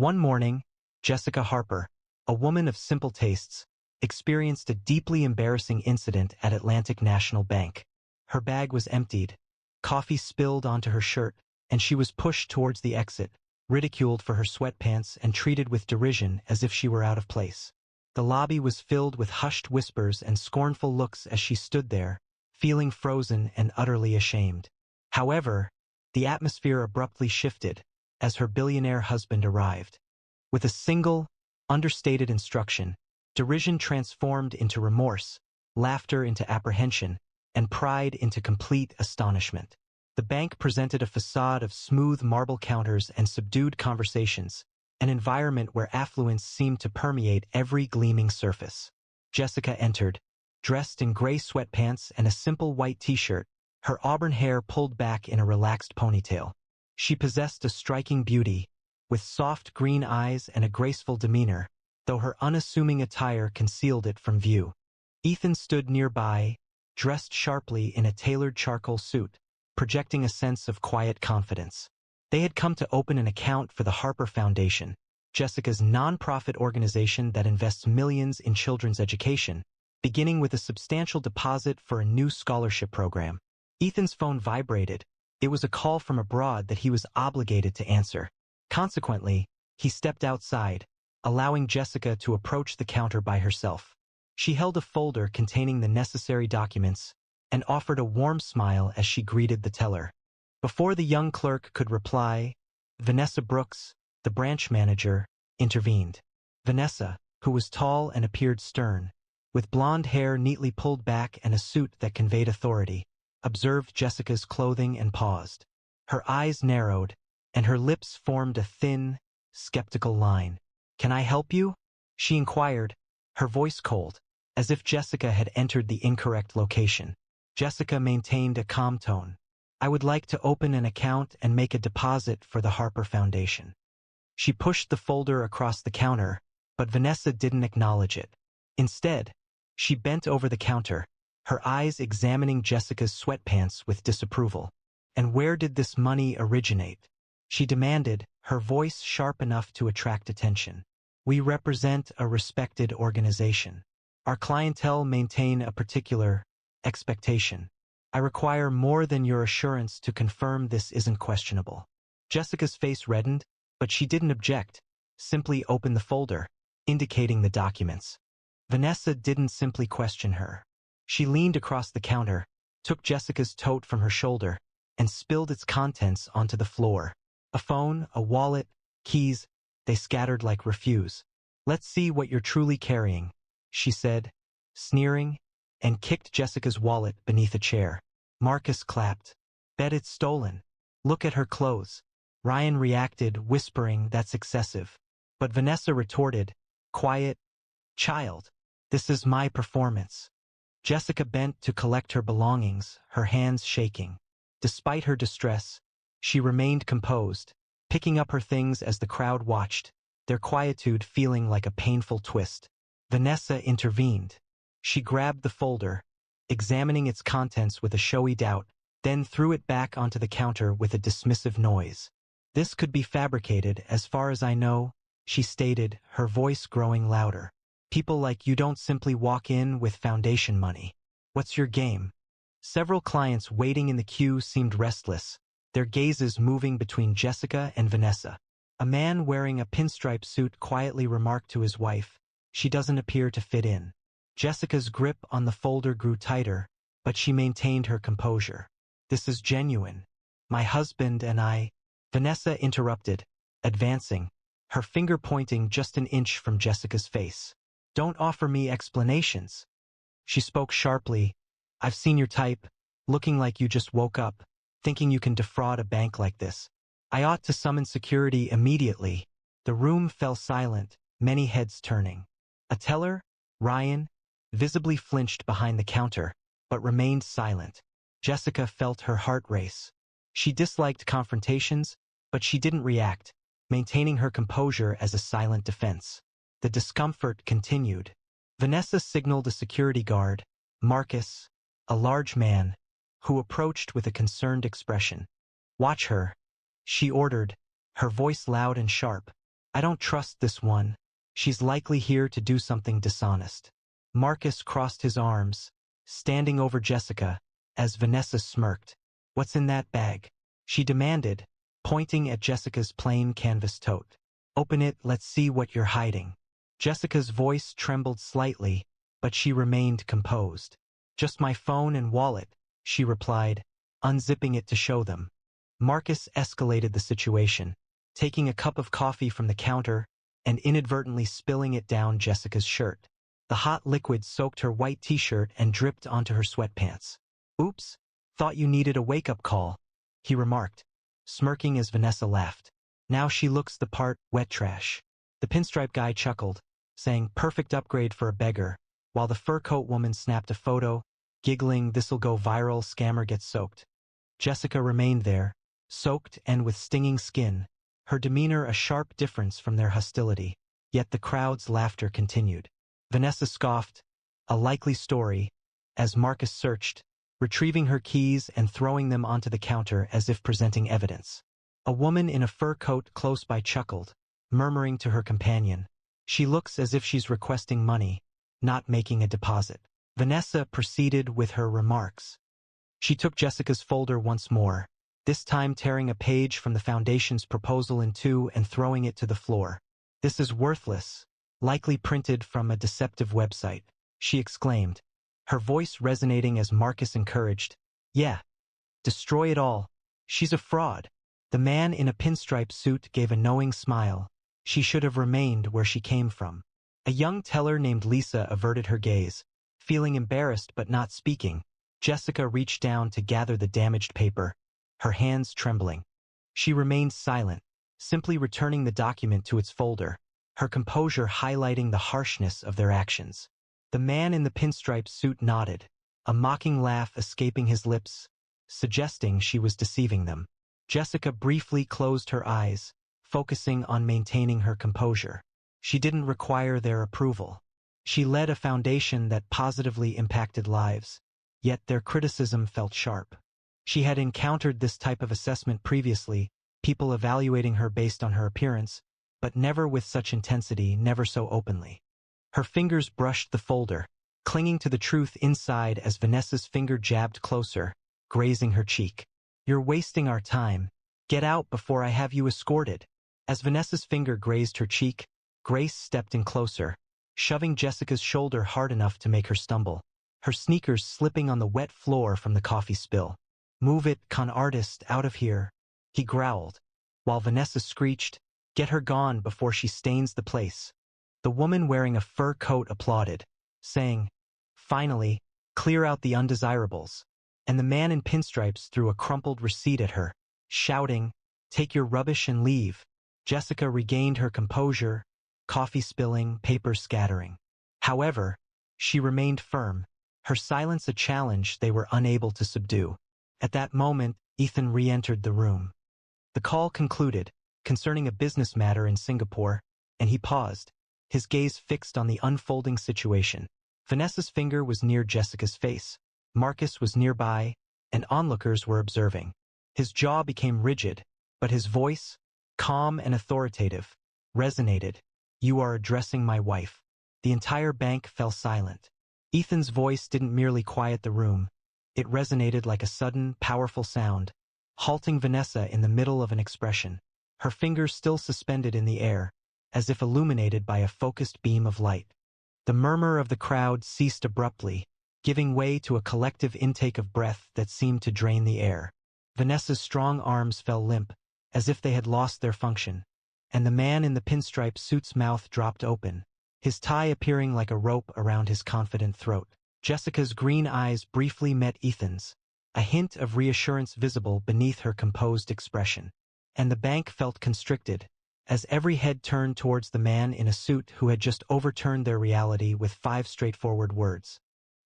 One morning, Jessica Harper, a woman of simple tastes, experienced a deeply embarrassing incident at Atlantic National Bank. Her bag was emptied, coffee spilled onto her shirt, and she was pushed towards the exit, ridiculed for her sweatpants and treated with derision as if she were out of place. The lobby was filled with hushed whispers and scornful looks as she stood there, feeling frozen and utterly ashamed. However, the atmosphere abruptly shifted as her billionaire husband arrived. With a single, understated instruction, derision transformed into remorse, laughter into apprehension, and pride into complete astonishment. The bank presented a facade of smooth marble counters and subdued conversations, an environment where affluence seemed to permeate every gleaming surface. Jessica entered, dressed in gray sweatpants and a simple white t-shirt, her auburn hair pulled back in a relaxed ponytail. She possessed a striking beauty, with soft green eyes and a graceful demeanor, though her unassuming attire concealed it from view. Ethan stood nearby, dressed sharply in a tailored charcoal suit, projecting a sense of quiet confidence. They had come to open an account for the Harper Foundation, Jessica's nonprofit organization that invests millions in children's education, beginning with a substantial deposit for a new scholarship program. Ethan's phone vibrated. It was a call from abroad that he was obligated to answer. Consequently, he stepped outside, allowing Jessica to approach the counter by herself. She held a folder containing the necessary documents and offered a warm smile as she greeted the teller. Before the young clerk could reply, Vanessa Brooks, the branch manager, intervened. Vanessa, who was tall and appeared stern, with blonde hair neatly pulled back and a suit that conveyed authority, observed Jessica's clothing and paused. Her eyes narrowed, and her lips formed a thin, skeptical line. "Can I help you?" she inquired, her voice cold, as if Jessica had entered the incorrect location. Jessica maintained a calm tone. "I would like to open an account and make a deposit for the Harper Foundation." She pushed the folder across the counter, but Vanessa didn't acknowledge it. Instead, she bent over the counter, her eyes examining Jessica's sweatpants with disapproval. "And where did this money originate?" she demanded, her voice sharp enough to attract attention. "We represent a respected organization. Our clientele maintain a particular expectation. I require more than your assurance to confirm this isn't questionable." Jessica's face reddened, but she didn't object, simply opened the folder, indicating the documents. Vanessa didn't simply question her. She leaned across the counter, took Jessica's tote from her shoulder, and spilled its contents onto the floor. A phone, a wallet, keys, they scattered like refuse. "Let's see what you're truly carrying," she said, sneering, and kicked Jessica's wallet beneath a chair. Marcus clapped. "Bet it's stolen. Look at her clothes." Ryan reacted, whispering, "That's excessive." But Vanessa retorted, "Quiet, child. This is my performance." Jessica bent to collect her belongings, her hands shaking. Despite her distress, she remained composed, picking up her things as the crowd watched, their quietude feeling like a painful twist. Vanessa intervened. She grabbed the folder, examining its contents with a showy doubt, then threw it back onto the counter with a dismissive noise. "This could be fabricated, as far as I know," she stated, her voice growing louder. "People like you don't simply walk in with foundation money. What's your game?" Several clients waiting in the queue seemed restless, their gazes moving between Jessica and Vanessa. A man wearing a pinstripe suit quietly remarked to his wife, "She doesn't appear to fit in." Jessica's grip on the folder grew tighter, but she maintained her composure. "This is genuine. My husband and I—" Vanessa interrupted, advancing, her finger pointing just an inch from Jessica's face. "Don't offer me explanations." She spoke sharply. "I've seen your type, looking like you just woke up, thinking you can defraud a bank like this. I ought to summon security immediately." The room fell silent, many heads turning. A teller, Ryan, visibly flinched behind the counter, but remained silent. Jessica felt her heart race. She disliked confrontations, but she didn't react, maintaining her composure as a silent defense. The discomfort continued. Vanessa signaled a security guard, Marcus, a large man, who approached with a concerned expression. "Watch her," she ordered, her voice loud and sharp. I don't trust this one. She's likely here to do something dishonest. Marcus crossed his arms, standing over Jessica, as Vanessa smirked. What's in that bag? She demanded, pointing at Jessica's plain canvas tote. Open it, let's see what you're hiding. Jessica's voice trembled slightly, but she remained composed. Just my phone and wallet, she replied, unzipping it to show them. Marcus escalated the situation, taking a cup of coffee from the counter and inadvertently spilling it down Jessica's shirt. The hot liquid soaked her white t-shirt and dripped onto her sweatpants. Oops, thought you needed a wake-up call, he remarked, smirking as Vanessa laughed. Now she looks the part, wet trash. The pinstripe guy chuckled, saying perfect upgrade for a beggar, while the fur coat woman snapped a photo, giggling this'll go viral, scammer gets soaked. Jessica remained there, soaked and with stinging skin, her demeanor a sharp difference from their hostility. Yet the crowd's laughter continued. Vanessa scoffed, a likely story, as Marcus searched, retrieving her keys and throwing them onto the counter as if presenting evidence. A woman in a fur coat close by chuckled, murmuring to her companion, she looks as if she's requesting money, not making a deposit. Vanessa proceeded with her remarks. She took Jessica's folder once more, this time tearing a page from the Foundation's proposal in two and throwing it to the floor. This is worthless, likely printed from a deceptive website, she exclaimed, her voice resonating as Marcus encouraged. Yeah, destroy it all. She's a fraud. The man in a pinstripe suit gave a knowing smile. She should have remained where she came from. A young teller named Lisa averted her gaze, feeling embarrassed but not speaking. Jessica reached down to gather the damaged paper, her hands trembling. She remained silent, simply returning the document to its folder, her composure highlighting the harshness of their actions. The man in the pinstripe suit nodded, a mocking laugh escaping his lips, suggesting she was deceiving them. Jessica briefly closed her eyes, focusing on maintaining her composure. She didn't require their approval. She led a foundation that positively impacted lives, yet their criticism felt sharp. She had encountered this type of assessment previously, people evaluating her based on her appearance, but never with such intensity, never so openly. Her fingers brushed the folder, clinging to the truth inside as Vanessa's finger jabbed closer, grazing her cheek. You're wasting our time. Get out before I have you escorted. As Vanessa's finger grazed her cheek, Grace stepped in closer, shoving Jessica's shoulder hard enough to make her stumble, her sneakers slipping on the wet floor from the coffee spill. Move it, con artist, out of here, he growled, while Vanessa screeched, get her gone before she stains the place. The woman wearing a fur coat applauded, saying, finally, clear out the undesirables. And the man in pinstripes threw a crumpled receipt at her, shouting, take your rubbish and leave. Jessica regained her composure, coffee spilling, paper scattering. However, she remained firm, her silence a challenge they were unable to subdue. At that moment, Ethan re-entered the room. The call concluded, concerning a business matter in Singapore, and he paused, his gaze fixed on the unfolding situation. Vanessa's finger was near Jessica's face. Marcus was nearby, and onlookers were observing. His jaw became rigid, but his voice, calm and authoritative, resonated. You are addressing my wife. The entire bank fell silent. Ethan's voice didn't merely quiet the room. It resonated like a sudden, powerful sound, halting Vanessa in the middle of an expression, her fingers still suspended in the air, as if illuminated by a focused beam of light. The murmur of the crowd ceased abruptly, giving way to a collective intake of breath that seemed to drain the air. Vanessa's strong arms fell limp, as if they had lost their function, and the man in the pinstripe suit's mouth dropped open, his tie appearing like a rope around his confident throat. Jessica's green eyes briefly met Ethan's, a hint of reassurance visible beneath her composed expression. And the bank felt constricted, as every head turned towards the man in a suit who had just overturned their reality with 5 straightforward words.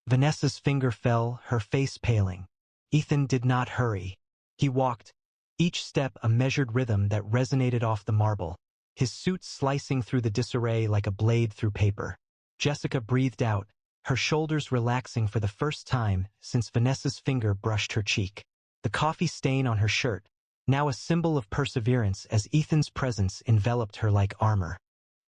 Vanessa's finger fell, her face paling. Ethan did not hurry. He walked, each step a measured rhythm that resonated off the marble, his suit slicing through the disarray like a blade through paper. Jessica breathed out, her shoulders relaxing for the first time since Vanessa's finger brushed her cheek. The coffee stain on her shirt, now a symbol of perseverance as Ethan's presence enveloped her like armor.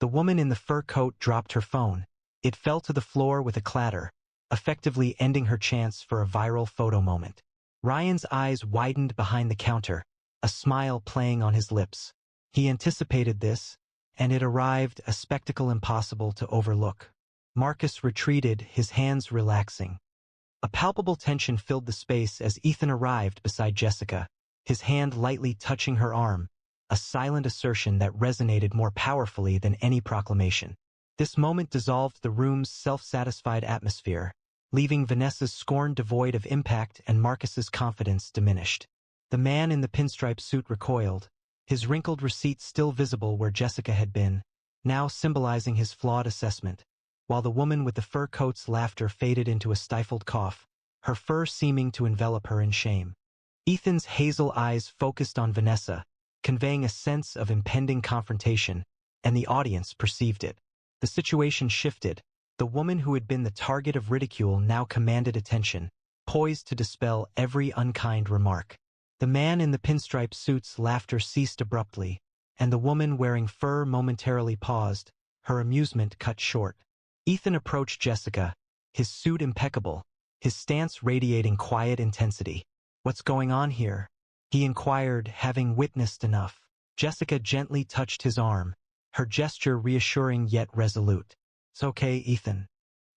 The woman in the fur coat dropped her phone. It fell to the floor with a clatter, effectively ending her chance for a viral photo moment. Ryan's eyes widened behind the counter, a smile playing on his lips. He anticipated this, and it arrived, a spectacle impossible to overlook. Marcus retreated, his hands relaxing. A palpable tension filled the space as Ethan arrived beside Jessica, his hand lightly touching her arm, a silent assertion that resonated more powerfully than any proclamation. This moment dissolved the room's self-satisfied atmosphere, leaving Vanessa's scorn devoid of impact and Marcus's confidence diminished. The man in the pinstripe suit recoiled, his wrinkled receipt still visible where Jessica had been, now symbolizing his flawed assessment, while the woman with the fur coat's laughter faded into a stifled cough, her fur seeming to envelop her in shame. Ethan's hazel eyes focused on Vanessa, conveying a sense of impending confrontation, and the audience perceived it. The situation shifted. The woman who had been the target of ridicule now commanded attention, poised to dispel every unkind remark. The man in the pinstripe suit's laughter ceased abruptly, and the woman wearing fur momentarily paused, her amusement cut short. Ethan approached Jessica, his suit impeccable, his stance radiating quiet intensity. "What's going on here?" he inquired, having witnessed enough. Jessica gently touched his arm, her gesture reassuring yet resolute. "It's okay, Ethan.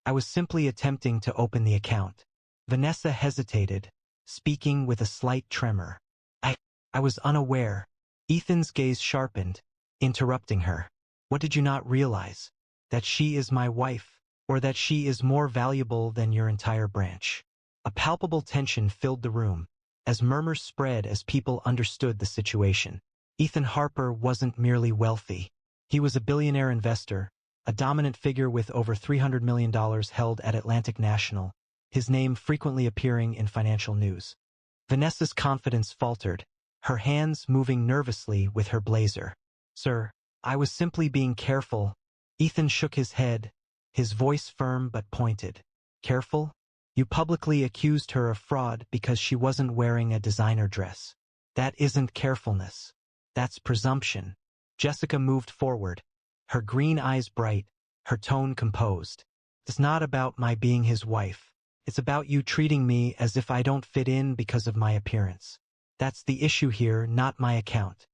I was simply attempting to open the account." Vanessa hesitated, speaking with a slight tremor. I was unaware." Ethan's gaze sharpened, interrupting her. "What did you not realize? That she is my wife, or that she is more valuable than your entire branch?" A palpable tension filled the room, as murmurs spread as people understood the situation. Ethan Harper wasn't merely wealthy. He was a billionaire investor, a dominant figure with over $300 million held at Atlantic National, his name frequently appearing in financial news. Vanessa's confidence faltered, her hands moving nervously with her blazer. "Sir, I was simply being careful." Ethan shook his head, his voice firm but pointed. "Careful? You publicly accused her of fraud because she wasn't wearing a designer dress. That isn't carefulness. That's presumption." Jessica moved forward, her green eyes bright, her tone composed. "It's not about my being his wife. It's about you treating me as if I don't fit in because of my appearance. That's the issue here, not my account."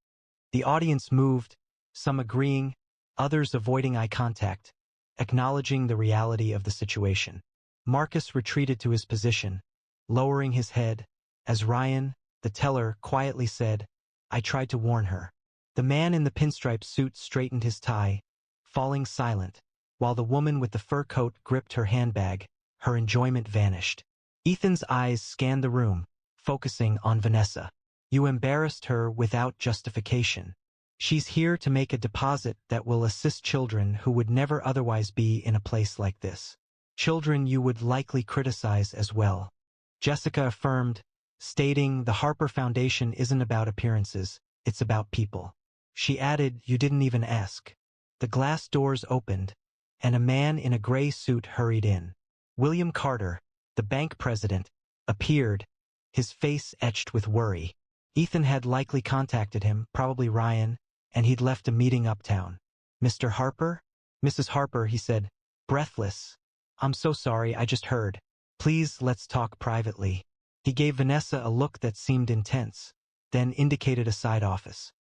The audience moved, some agreeing, others avoiding eye contact, acknowledging the reality of the situation. Marcus retreated to his position, lowering his head, as Ryan, the teller, quietly said, "I tried to warn her." The man in the pinstripe suit straightened his tie, falling silent, while the woman with the fur coat gripped her handbag, her enjoyment vanished. Ethan's eyes scanned the room, focusing on Vanessa. "You embarrassed her without justification. She's here to make a deposit that will assist children who would never otherwise be in a place like this. Children you would likely criticize as well." Jessica affirmed, stating the Harper Foundation isn't about appearances, it's about people. She added, "You didn't even ask." The glass doors opened, and a man in a gray suit hurried in. William Carter, the bank president, appeared, his face etched with worry. Ethan had likely contacted him, probably Ryan, and he'd left a meeting uptown. "Mr. Harper?" "Mrs. Harper," he said, breathless. "I'm so sorry, I just heard. Please, let's talk privately." He gave Vanessa a look that seemed intense, then indicated a side office.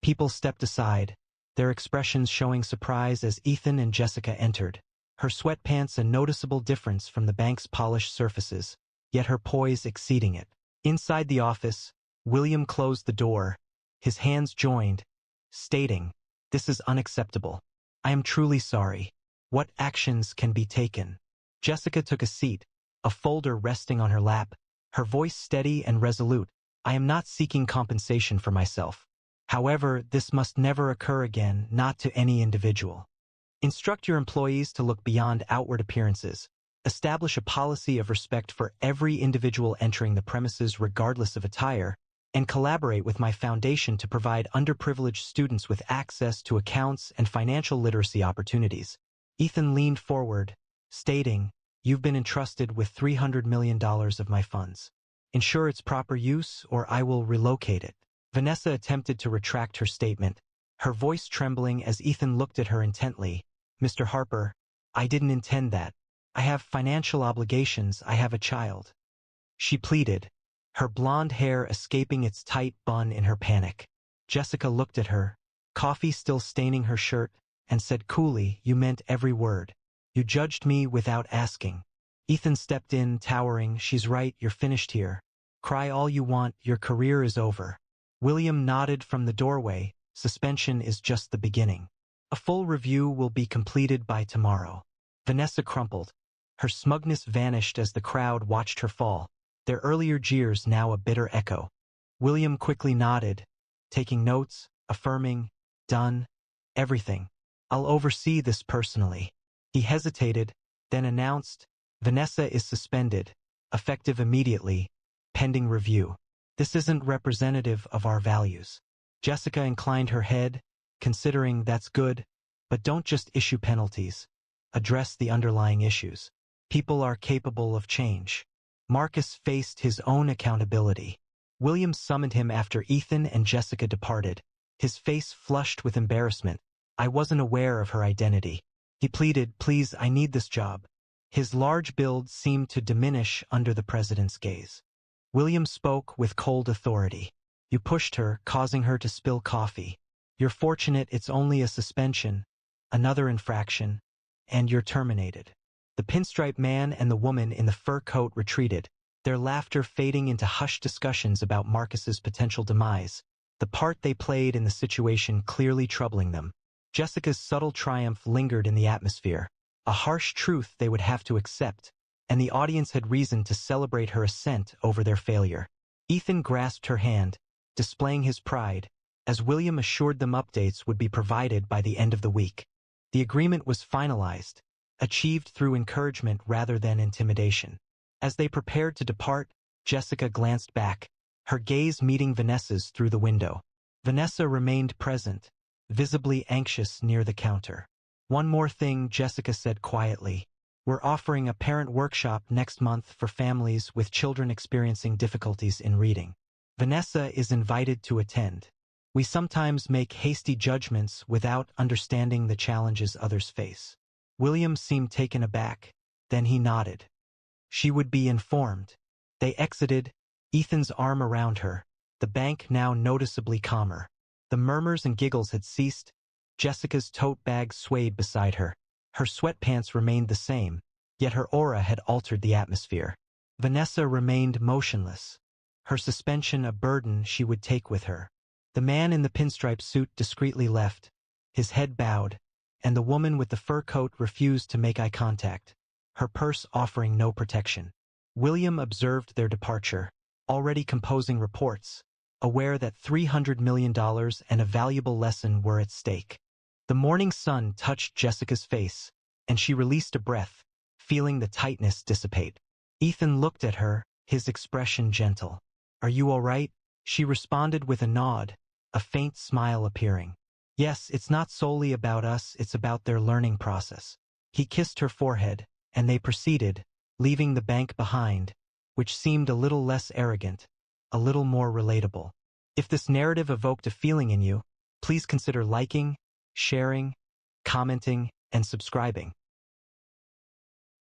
People stepped aside, their expressions showing surprise as Ethan and Jessica entered. Her sweatpants a noticeable difference from the bank's polished surfaces, yet her poise exceeding it. Inside the office, William closed the door, his hands joined, stating, "This is unacceptable. I am truly sorry. What actions can be taken?" Jessica took a seat, a folder resting on her lap, her voice steady and resolute. "I am not seeking compensation for myself. However, this must never occur again, not to any individual. Instruct your employees to look beyond outward appearances. Establish a policy of respect for every individual entering the premises regardless of attire, and collaborate with my foundation to provide underprivileged students with access to accounts and financial literacy opportunities." Ethan leaned forward, stating, "You've been entrusted with $300 million of my funds. Ensure its proper use or I will relocate it." Vanessa attempted to retract her statement, her voice trembling as Ethan looked at her intently. Mr. Harper, I didn't intend that. I have financial obligations, I have a child. She pleaded, her blonde hair escaping its tight bun in her panic. Jessica looked at her, coffee still staining her shirt, and said coolly, you meant every word. You judged me without asking. Ethan stepped in, towering, she's right, you're finished here. Cry all you want, your career is over. William nodded from the doorway, suspension is just the beginning. A full review will be completed by tomorrow. Vanessa crumpled. Her smugness vanished as the crowd watched her fall, their earlier jeers now a bitter echo. William quickly nodded, taking notes, affirming, done, everything. I'll oversee this personally. He hesitated, then announced, Vanessa is suspended, effective immediately, pending review. This isn't representative of our values. Jessica inclined her head, considering that's good, but don't just issue penalties. Address the underlying issues. People are capable of change. Marcus faced his own accountability. William summoned him after Ethan and Jessica departed, his face flushed with embarrassment. I wasn't aware of her identity. He pleaded, please, I need this job. His large build seemed to diminish under the president's gaze. William spoke with cold authority. You pushed her, causing her to spill coffee. You're fortunate it's only a suspension, another infraction, and you're terminated. The pinstripe man and the woman in the fur coat retreated, their laughter fading into hushed discussions about Marcus's potential demise, the part they played in the situation clearly troubling them. Jessica's subtle triumph lingered in the atmosphere, a harsh truth they would have to accept, and the audience had reason to celebrate her ascent over their failure. Ethan grasped her hand, displaying his pride, as William assured them updates would be provided by the end of the week. The agreement was finalized, achieved through encouragement rather than intimidation. As they prepared to depart, Jessica glanced back, her gaze meeting Vanessa's through the window. Vanessa remained present, visibly anxious near the counter. One more thing, Jessica said quietly. We're offering a parent workshop next month for families with children experiencing difficulties in reading. Vanessa is invited to attend. We sometimes make hasty judgments without understanding the challenges others face. William seemed taken aback, then he nodded. She would be informed. They exited, Ethan's arm around her, the bank now noticeably calmer. The murmurs and giggles had ceased. Jessica's tote bag swayed beside her. Her sweatpants remained the same, yet her aura had altered the atmosphere. Vanessa remained motionless, her suspension a burden she would take with her. The man in the pinstripe suit discreetly left, his head bowed, and the woman with the fur coat refused to make eye contact, her purse offering no protection. William observed their departure, already composing reports, aware that $300 million and a valuable lesson were at stake. The morning sun touched Jessica's face, and she released a breath, feeling the tightness dissipate. Ethan looked at her, his expression gentle. Are you all right? She responded with a nod, a faint smile appearing. Yes, it's not solely about us, it's about their learning process. He kissed her forehead, and they proceeded, leaving the bank behind, which seemed a little less arrogant, a little more relatable. If this narrative evoked a feeling in you, please consider liking, sharing, commenting, and subscribing.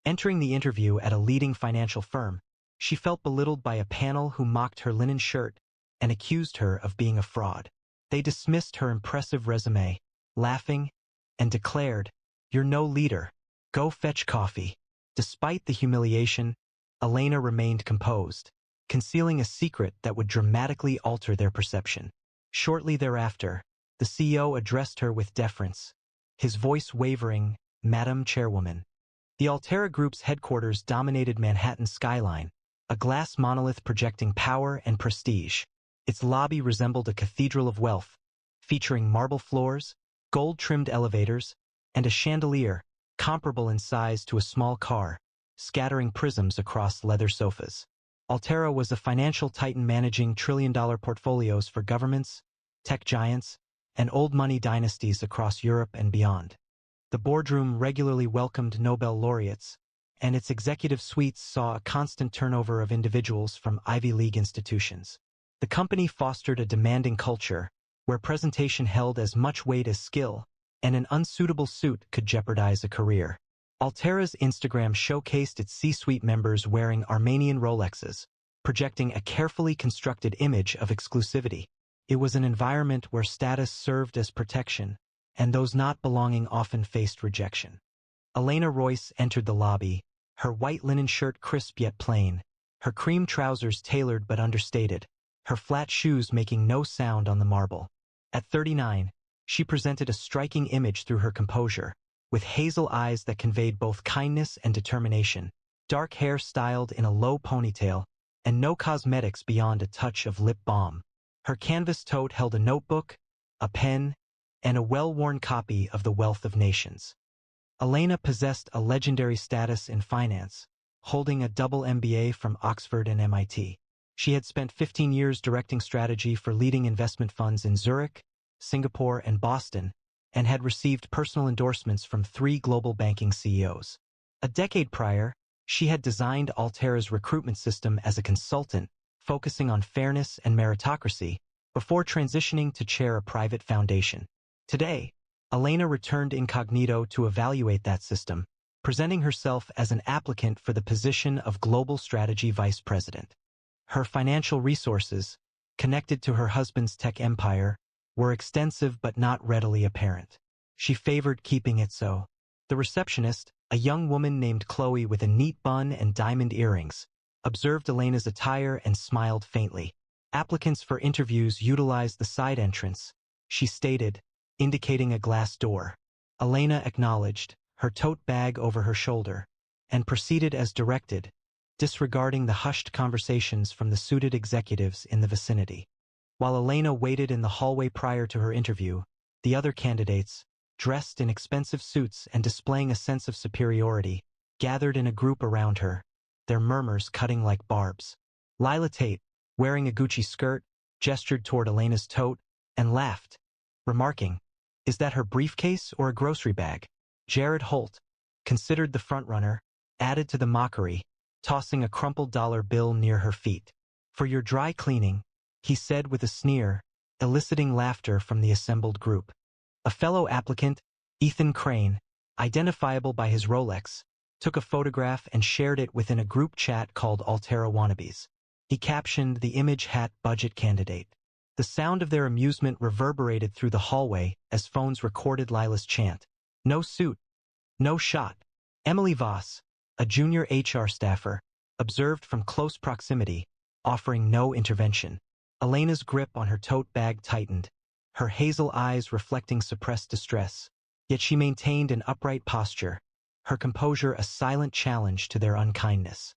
Entering the interview at a leading financial firm, she felt belittled by a panel who mocked her linen shirt and accused her of being a fraud. They dismissed her impressive resume, laughing, and declared, "You're no leader. Go fetch coffee." Despite the humiliation, Elena remained composed, concealing a secret that would dramatically alter their perception. Shortly thereafter, the CEO addressed her with deference, his voice wavering, "Madam Chairwoman." The Altera Group's headquarters dominated Manhattan's skyline, a glass monolith projecting power and prestige. Its lobby resembled a cathedral of wealth, featuring marble floors, gold-trimmed elevators, and a chandelier, comparable in size to a small car, scattering prisms across leather sofas. Altera was a financial titan managing trillion-dollar portfolios for governments, tech giants, and old-money dynasties across Europe and beyond. The boardroom regularly welcomed Nobel laureates, and its executive suites saw a constant turnover of individuals from Ivy League institutions. The company fostered a demanding culture, where presentation held as much weight as skill, and an unsuitable suit could jeopardize a career. Altera's Instagram showcased its C-suite members wearing Armenian Rolexes, projecting a carefully constructed image of exclusivity. It was an environment where status served as protection, and those not belonging often faced rejection. Elena Royce entered the lobby, her white linen shirt crisp yet plain, her cream trousers tailored but understated, her flat shoes making no sound on the marble. At 39, she presented a striking image through her composure, with hazel eyes that conveyed both kindness and determination, dark hair styled in a low ponytail, and no cosmetics beyond a touch of lip balm. Her canvas tote held a notebook, a pen, and a well-worn copy of The Wealth of Nations. Elena possessed a legendary status in finance, holding a double MBA from Oxford and MIT. She had spent 15 years directing strategy for leading investment funds in Zurich, Singapore, and Boston, and had received personal endorsements from 3 global banking CEOs. A decade prior, she had designed Altera's recruitment system as a consultant, focusing on fairness and meritocracy, before transitioning to chair a private foundation. Today, Elena returned incognito to evaluate that system, presenting herself as an applicant for the position of Global Strategy Vice President. Her financial resources, connected to her husband's tech empire, were extensive but not readily apparent. She favored keeping it so. The receptionist, a young woman named Chloe with a neat bun and diamond earrings, observed Elena's attire and smiled faintly. Applicants for interviews utilized the side entrance, she stated, indicating a glass door. Elena acknowledged, her tote bag over her shoulder, and proceeded as directed, disregarding the hushed conversations from the suited executives in the vicinity. While Elena waited in the hallway prior to her interview, the other candidates, dressed in expensive suits and displaying a sense of superiority, gathered in a group around her, their murmurs cutting like barbs. Lila Tate, wearing a Gucci skirt, gestured toward Elena's tote and laughed, remarking, "Is that her briefcase or a grocery bag?" Jared Holt, considered the frontrunner, added to the mockery, tossing a crumpled dollar bill near her feet. "For your dry cleaning," he said with a sneer, eliciting laughter from the assembled group. A fellow applicant, Ethan Crane, identifiable by his Rolex, took a photograph and shared it within a group chat called Altera Wannabes. He captioned the image hat budget candidate. The sound of their amusement reverberated through the hallway as phones recorded Lila's chant. "No suit. No shot." Emily Voss, a junior HR staffer, observed from close proximity, offering no intervention. Elena's grip on her tote bag tightened, her hazel eyes reflecting suppressed distress, yet she maintained an upright posture, her composure a silent challenge to their unkindness.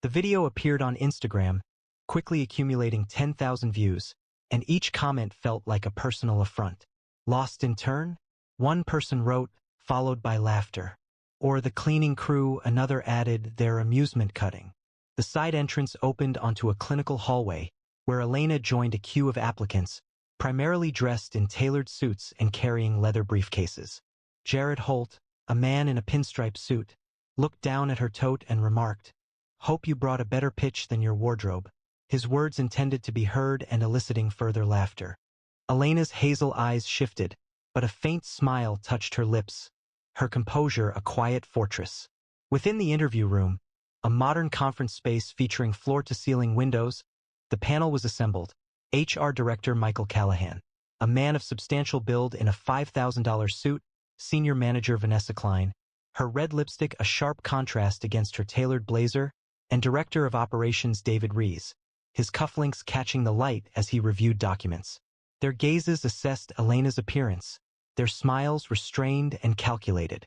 The video appeared on Instagram, quickly accumulating 10,000 views, and each comment felt like a personal affront. "Lost in turn?" one person wrote, followed by laughter. "Or the cleaning crew," another added, "their amusement cutting." The side entrance opened onto a clinical hallway, where Elena joined a queue of applicants, primarily dressed in tailored suits and carrying leather briefcases. Jared Holt, a man in a pinstripe suit, looked down at her tote and remarked, "Hope you brought a better pitch than your wardrobe," his words intended to be heard and eliciting further laughter. Elena's hazel eyes shifted, but a faint smile touched her lips, her composure a quiet fortress. Within the interview room, a modern conference space featuring floor-to-ceiling windows, the panel was assembled. HR Director Michael Callahan, a man of substantial build in a $5,000 suit, Senior Manager Vanessa Klein, her red lipstick a sharp contrast against her tailored blazer, and Director of Operations David Rees, his cufflinks catching the light as he reviewed documents. Their gazes assessed Elena's appearance, their smiles restrained and calculated.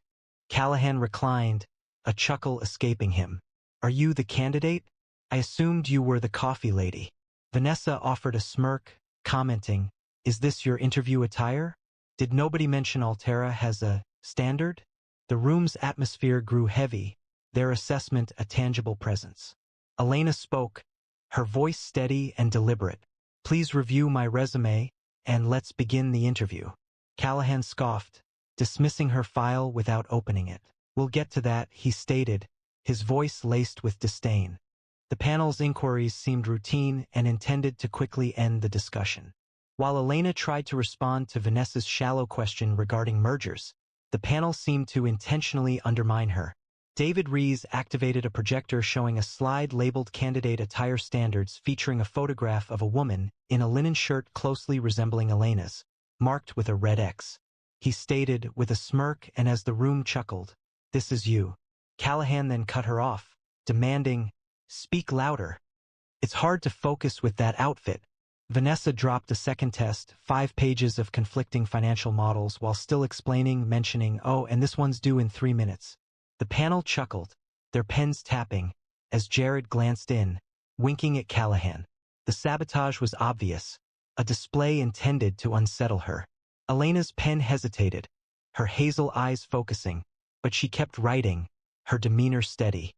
Callahan reclined, a chuckle escaping him. "Are you the candidate? I assumed you were the coffee lady." Vanessa offered a smirk, commenting, "Is this your interview attire? Did nobody mention Altera has a standard?" The room's atmosphere grew heavy, their assessment a tangible presence. Elena spoke, her voice steady and deliberate. "Please review my resume, and let's begin the interview." Callahan scoffed, dismissing her file without opening it. "We'll get to that," he stated, his voice laced with disdain. The panel's inquiries seemed routine and intended to quickly end the discussion. While Elena tried to respond to Vanessa's shallow question regarding mergers, the panel seemed to intentionally undermine her. David Rees activated a projector showing a slide labeled Candidate Attire Standards featuring a photograph of a woman in a linen shirt closely resembling Elena's, marked with a red X. He stated with a smirk, and as the room chuckled, "This is you." Callahan then cut her off, demanding, "Speak louder. It's hard to focus with that outfit." Vanessa dropped a second test, 5 pages of conflicting financial models while still explaining, mentioning, "Oh, and this one's due in 3 minutes." The panel chuckled, their pens tapping, as Jared glanced in, winking at Callahan. The sabotage was obvious, a display intended to unsettle her. Elena's pen hesitated, her hazel eyes focusing, but she kept writing, her demeanor steady.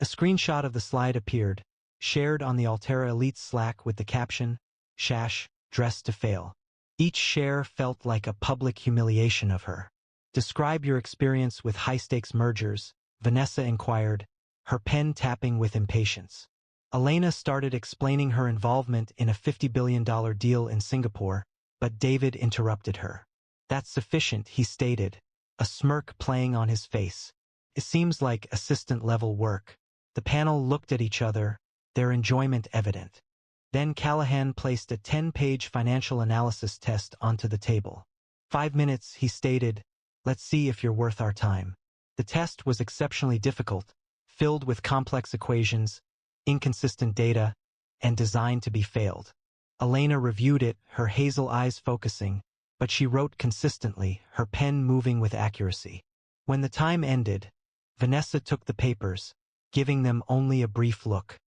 A screenshot of the slide appeared, shared on the Altera Elite Slack with the caption, "Shash, dressed to fail." Each share felt like a public humiliation of her. "Describe your experience with high-stakes mergers," Vanessa inquired, her pen tapping with impatience. Elena started explaining her involvement in a $50 billion deal in Singapore, but David interrupted her. "That's sufficient," he stated, a smirk playing on his face. "It seems like assistant-level work." The panel looked at each other, their enjoyment evident. Then Callahan placed a 10-page financial analysis test onto the table. 5 minutes, he stated. "Let's see if you're worth our time." The test was exceptionally difficult, filled with complex equations, inconsistent data, and designed to be failed. Elena reviewed it, her hazel eyes focusing, but she wrote consistently, her pen moving with accuracy. When the time ended, Vanessa took the papers, giving them only a brief look.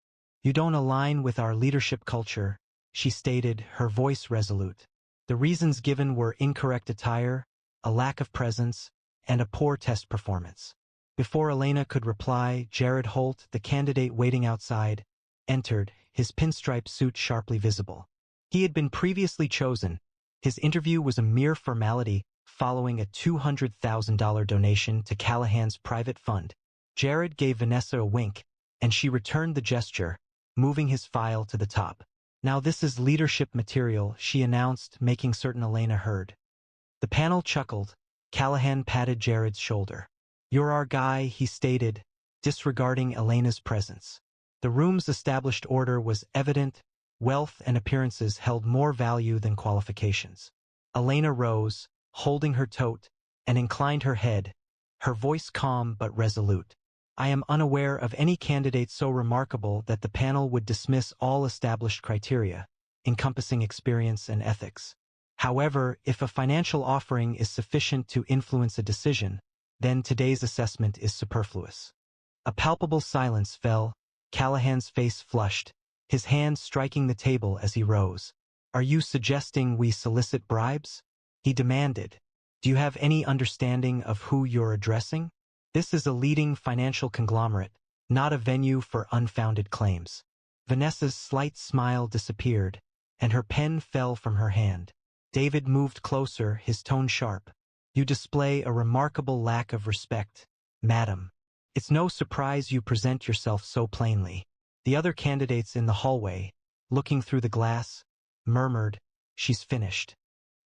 "You don't align with our leadership culture," she stated, her voice resolute. The reasons given were incorrect attire, a lack of presence, and a poor test performance. Before Elena could reply, Jared Holt, the candidate waiting outside, entered, his pinstripe suit sharply visible. He had been previously chosen. His interview was a mere formality following a $200,000 donation to Callahan's private fund. Jared gave Vanessa a wink, and she returned the gesture, moving his file to the top. "Now this is leadership material," she announced, making certain Elena heard. The panel chuckled. Callahan patted Jared's shoulder. "You're our guy," he stated, disregarding Elena's presence. The room's established order was evident. Wealth and appearances held more value than qualifications. Elena rose, holding her tote, and inclined her head, her voice calm but resolute. "I am unaware of any candidate so remarkable that the panel would dismiss all established criteria, encompassing experience and ethics. However, if a financial offering is sufficient to influence a decision, then today's assessment is superfluous." A palpable silence fell. Callahan's face flushed, his hand striking the table as he rose. "Are you suggesting we solicit bribes?" he demanded. "Do you have any understanding of who you're addressing? This is a leading financial conglomerate, not a venue for unfounded claims." Vanessa's slight smile disappeared, and her pen fell from her hand. David moved closer, his tone sharp. "You display a remarkable lack of respect, madam. It's no surprise you present yourself so plainly." The other candidates in the hallway, looking through the glass, murmured, "She's finished."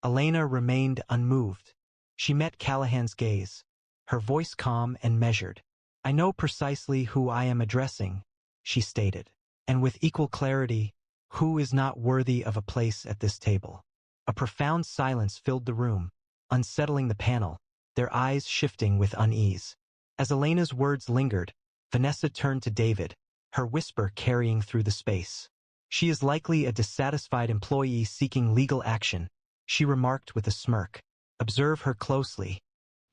Elena remained unmoved. She met Callahan's gaze, her voice calm and measured. "I know precisely who I am addressing," she stated, "and with equal clarity, who is not worthy of a place at this table." A profound silence filled the room, unsettling the panel, their eyes shifting with unease. As Elena's words lingered, Vanessa turned to David, her whisper carrying through the space. "She is likely a dissatisfied employee seeking legal action," she remarked with a smirk. "Observe her closely.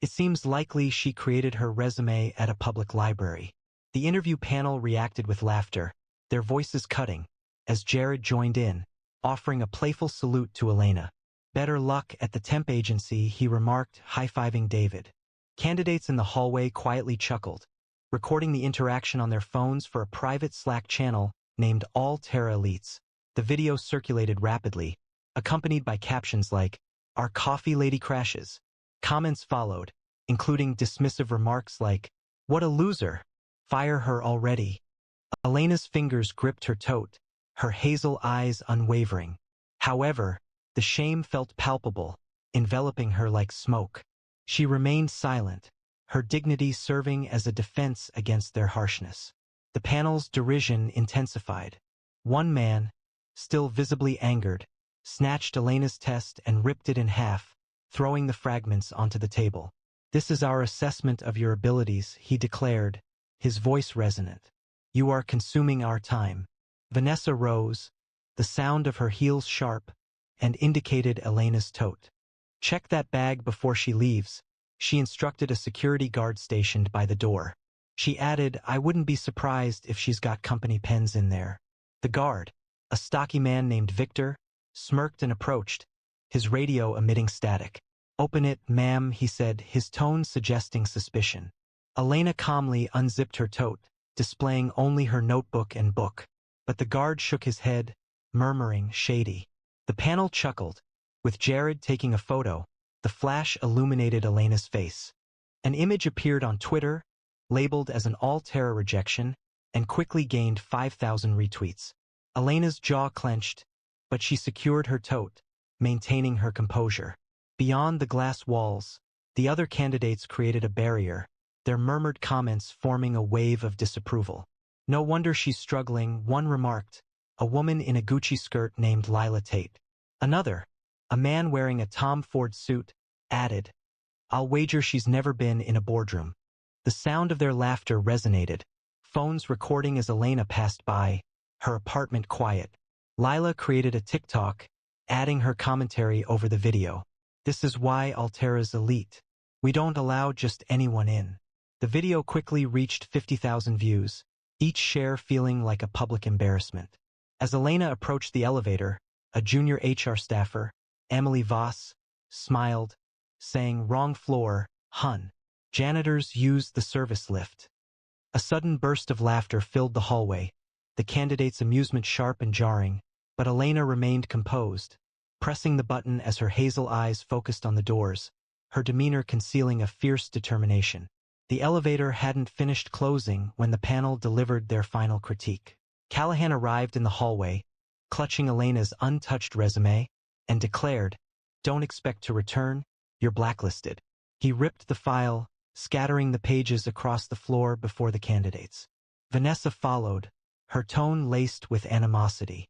It seems likely she created her resume at a public library." The interview panel reacted with laughter, their voices cutting, as Jared joined in, offering a playful salute to Elena. "Better luck at the temp agency," he remarked, high-fiving David. Candidates in the hallway quietly chuckled, recording the interaction on their phones for a private Slack channel named All Terra Elites. The video circulated rapidly, accompanied by captions like, "Our coffee lady crashes." Comments followed, including dismissive remarks like, "What a loser! Fire her already." Elena's fingers gripped her tote, her hazel eyes unwavering. However, the shame felt palpable, enveloping her like smoke. She remained silent, her dignity serving as a defense against their harshness. The panel's derision intensified. One man, still visibly angered, snatched Elena's test and ripped it in half, throwing the fragments onto the table. "This is our assessment of your abilities," he declared, his voice resonant. "You are consuming our time." Vanessa rose, the sound of her heels sharp, and indicated Elena's tote. "Check that bag before she leaves," she instructed a security guard stationed by the door. She added, "I wouldn't be surprised if she's got company pens in there." The guard, a stocky man named Victor, smirked and approached, his radio emitting static. "Open it, ma'am," he said, his tone suggesting suspicion. Elena calmly unzipped her tote, displaying only her notebook and book. But the guard shook his head, murmuring, "Shady." The panel chuckled. With Jared taking a photo, the flash illuminated Elena's face. An image appeared on Twitter, labeled as an all-terror rejection, and quickly gained 5,000 retweets. Elena's jaw clenched, but she secured her tote, maintaining her composure. Beyond the glass walls, the other candidates created a barrier, their murmured comments forming a wave of disapproval. "No wonder she's struggling," one remarked, a woman in a Gucci skirt named Lila Tate. Another, a man wearing a Tom Ford suit, added, "I'll wager she's never been in a boardroom." The sound of their laughter resonated, phones recording as Elena passed by, her apartment quiet. Lila created a TikTok, adding her commentary over the video. "This is why Altera's elite. We don't allow just anyone in." The video quickly reached 50,000 views, each share feeling like a public embarrassment. As Elena approached the elevator, a junior HR staffer, Emily Voss, smiled, saying, "Wrong floor, hun." Janitors used the service lift. A sudden burst of laughter filled the hallway, the candidate's amusement sharp and jarring, but Elena remained composed, pressing the button as her hazel eyes focused on the doors, her demeanor concealing a fierce determination. The elevator hadn't finished closing when the panel delivered their final critique. Callahan arrived in the hallway, clutching Elena's untouched resume, and declared, "Don't expect to return, you're blacklisted." He ripped the file, scattering the pages across the floor before the candidates. Vanessa followed, her tone laced with animosity.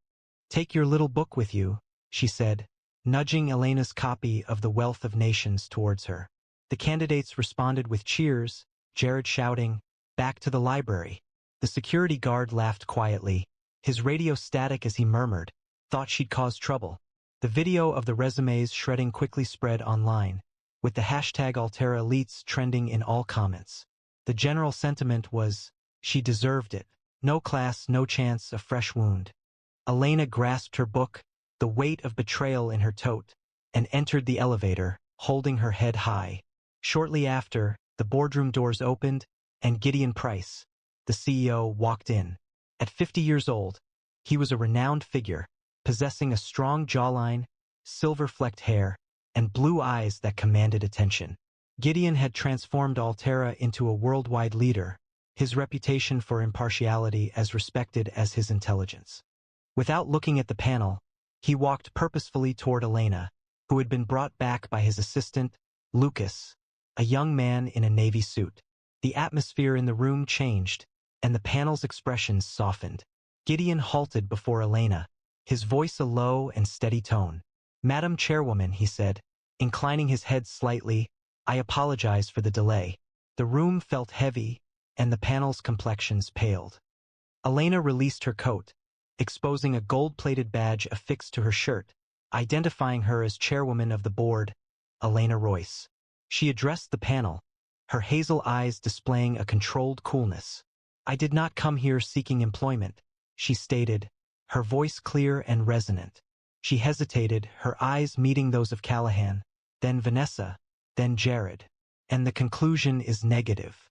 "Take your little book with you," she said, nudging Elena's copy of The Wealth of Nations towards her. The candidates responded with cheers, Jared shouting, "Back to the library." The security guard laughed quietly, his radio static as he murmured, "Thought she'd cause trouble." The video of the resumes shredding quickly spread online, with the hashtag Altera Elites trending in all comments. The general sentiment was, "She deserved it. No class, no chance, a fresh wound." Elena grasped her book, the weight of betrayal in her tote, and entered the elevator, holding her head high. Shortly after, the boardroom doors opened, and Gideon Price, the CEO, walked in. At 50 years old, he was a renowned figure, possessing a strong jawline, silver-flecked hair, and blue eyes that commanded attention. Gideon had transformed Altera into a worldwide leader, his reputation for impartiality as respected as his intelligence. Without looking at the panel, he walked purposefully toward Elena, who had been brought back by his assistant, Lucas, a young man in a navy suit. The atmosphere in the room changed, and the panel's expressions softened. Gideon halted before Elena, his voice a low and steady tone. "Madam Chairwoman," he said, inclining his head slightly, "I apologize for the delay." The room felt heavy, and the panel's complexions paled. Elena released her coat, exposing a gold-plated badge affixed to her shirt, identifying her as chairwoman of the board, Elena Royce. She addressed the panel, her hazel eyes displaying a controlled coolness. "I did not come here seeking employment," she stated, her voice clear and resonant. She hesitated, her eyes meeting those of Callahan, then Vanessa, then Jared. And the conclusion is negative.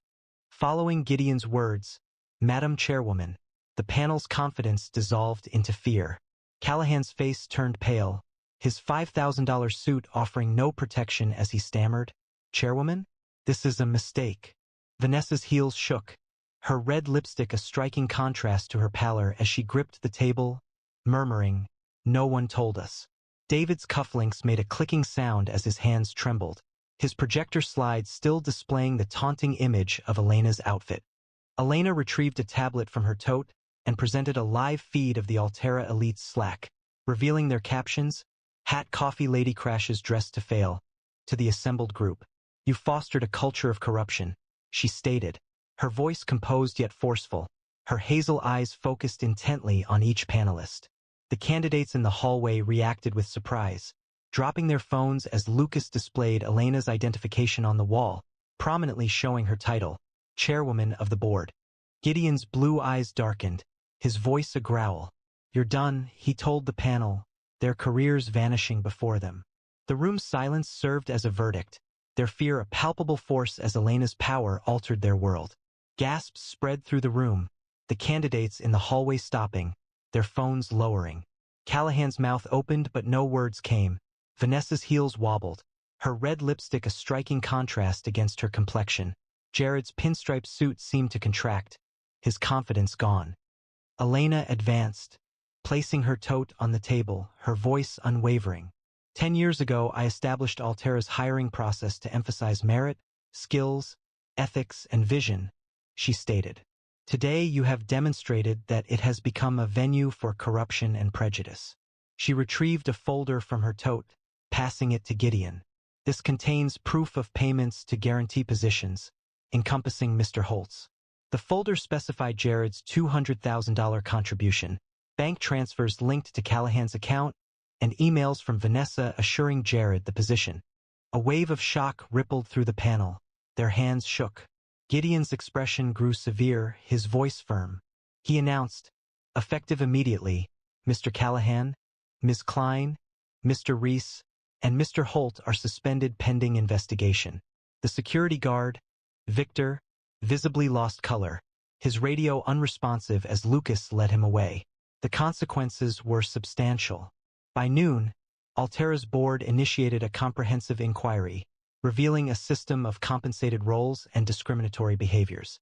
Following Gideon's words, "Madam Chairwoman," the panel's confidence dissolved into fear. Callahan's face turned pale, his $5,000 suit offering no protection as he stammered, "Chairwoman? This is a mistake." Vanessa's heels shook, her red lipstick a striking contrast to her pallor as she gripped the table, murmuring, "No one told us." David's cufflinks made a clicking sound as his hands trembled, his projector slide still displaying the taunting image of Elena's outfit. Elena retrieved a tablet from her tote and presented a live feed of the Altera Elite's Slack, revealing their captions, "Hat Coffee Lady crashes dressed to fail," to the assembled group. "You fostered a culture of corruption," she stated, her voice composed yet forceful, her hazel eyes focused intently on each panelist. The candidates in the hallway reacted with surprise, dropping their phones as Lucas displayed Elena's identification on the wall, prominently showing her title, Chairwoman of the Board. Gideon's blue eyes darkened, his voice a growl. "You're done," he told the panel, their careers vanishing before them. The room's silence served as a verdict, their fear a palpable force as Elena's power altered their world. Gasps spread through the room, the candidates in the hallway stopping, their phones lowering. Callahan's mouth opened but no words came. Vanessa's heels wobbled, her red lipstick a striking contrast against her complexion. Jared's pinstripe suit seemed to contract, his confidence gone. Elena advanced, placing her tote on the table, her voice unwavering. 10 years ago, I established Altera's hiring process to emphasize merit, skills, ethics, and vision, she stated. Today you have demonstrated that it has become a venue for corruption and prejudice. She retrieved a folder from her tote, passing it to Gideon. This contains proof of payments to guarantee positions, encompassing Mr. Holtz. The folder specified Jared's $200,000 contribution, bank transfers linked to Callahan's account, and emails from Vanessa assuring Jared the position. A wave of shock rippled through the panel. Their hands shook. Gideon's expression grew severe, his voice firm. He announced, "Effective immediately, Mr. Callahan, Ms. Klein, Mr. Reese, and Mr. Holt are suspended pending investigation." The security guard, Victor, visibly lost color, his radio unresponsive as Lucas led him away. The consequences were substantial. By noon, Altera's board initiated a comprehensive inquiry, revealing a system of compensated roles and discriminatory behaviors.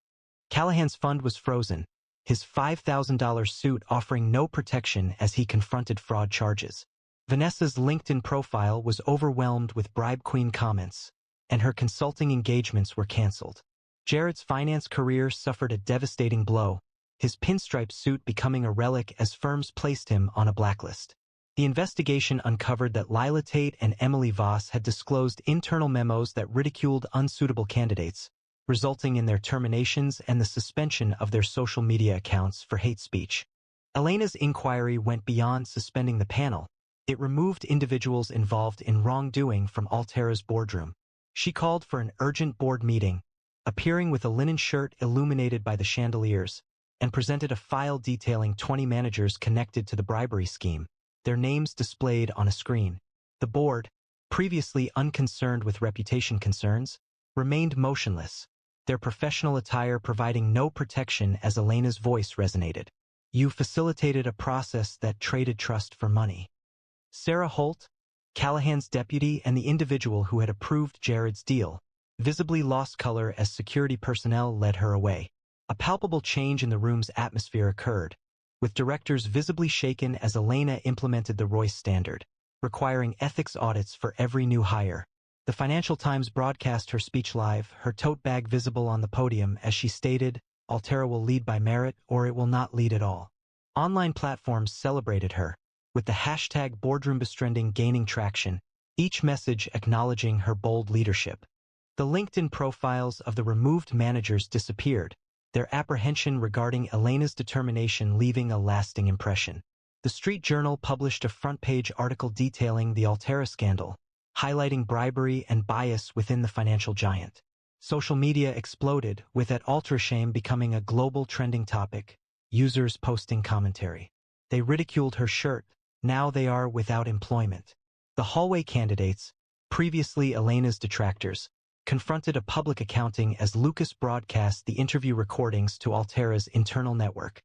Callahan's fund was frozen, his $5,000 suit offering no protection as he confronted fraud charges. Vanessa's LinkedIn profile was overwhelmed with bribe queen comments, and her consulting engagements were canceled. Jared's finance career suffered a devastating blow, his pinstripe suit becoming a relic as firms placed him on a blacklist. The investigation uncovered that Lila Tate and Emily Voss had disclosed internal memos that ridiculed unsuitable candidates, resulting in their terminations and the suspension of their social media accounts for hate speech. Elena's inquiry went beyond suspending the panel. It removed individuals involved in wrongdoing from Altera's boardroom. She called for an urgent board meeting, appearing with a linen shirt illuminated by the chandeliers, and presented a file detailing 20 managers connected to the bribery scheme, their names displayed on a screen. The board, previously unconcerned with reputation concerns, remained motionless, their professional attire providing no protection as Elena's voice resonated. "You facilitated a process that traded trust for money." Sarah Holt, Callahan's deputy and the individual who had approved Jared's deal, visibly lost color as security personnel led her away. A palpable change in the room's atmosphere occurred, with directors visibly shaken as Elena implemented the Royce standard, requiring ethics audits for every new hire. The Financial Times broadcast her speech live, her tote bag visible on the podium as she stated, "Altera will lead by merit or it will not lead at all." Online platforms celebrated her, with the hashtag BoardroomBestrending gaining traction, each message acknowledging her bold leadership. The LinkedIn profiles of the removed managers disappeared, their apprehension regarding Elena's determination leaving a lasting impression. The Street Journal published a front-page article detailing the Altera scandal, highlighting bribery and bias within the financial giant. Social media exploded, with at Ultrashame becoming a global trending topic, users posting commentary. They ridiculed her shirt, now they are without employment. The hallway candidates, previously Elena's detractors, confronted a public accounting as Lucas broadcast the interview recordings to Altera's internal network.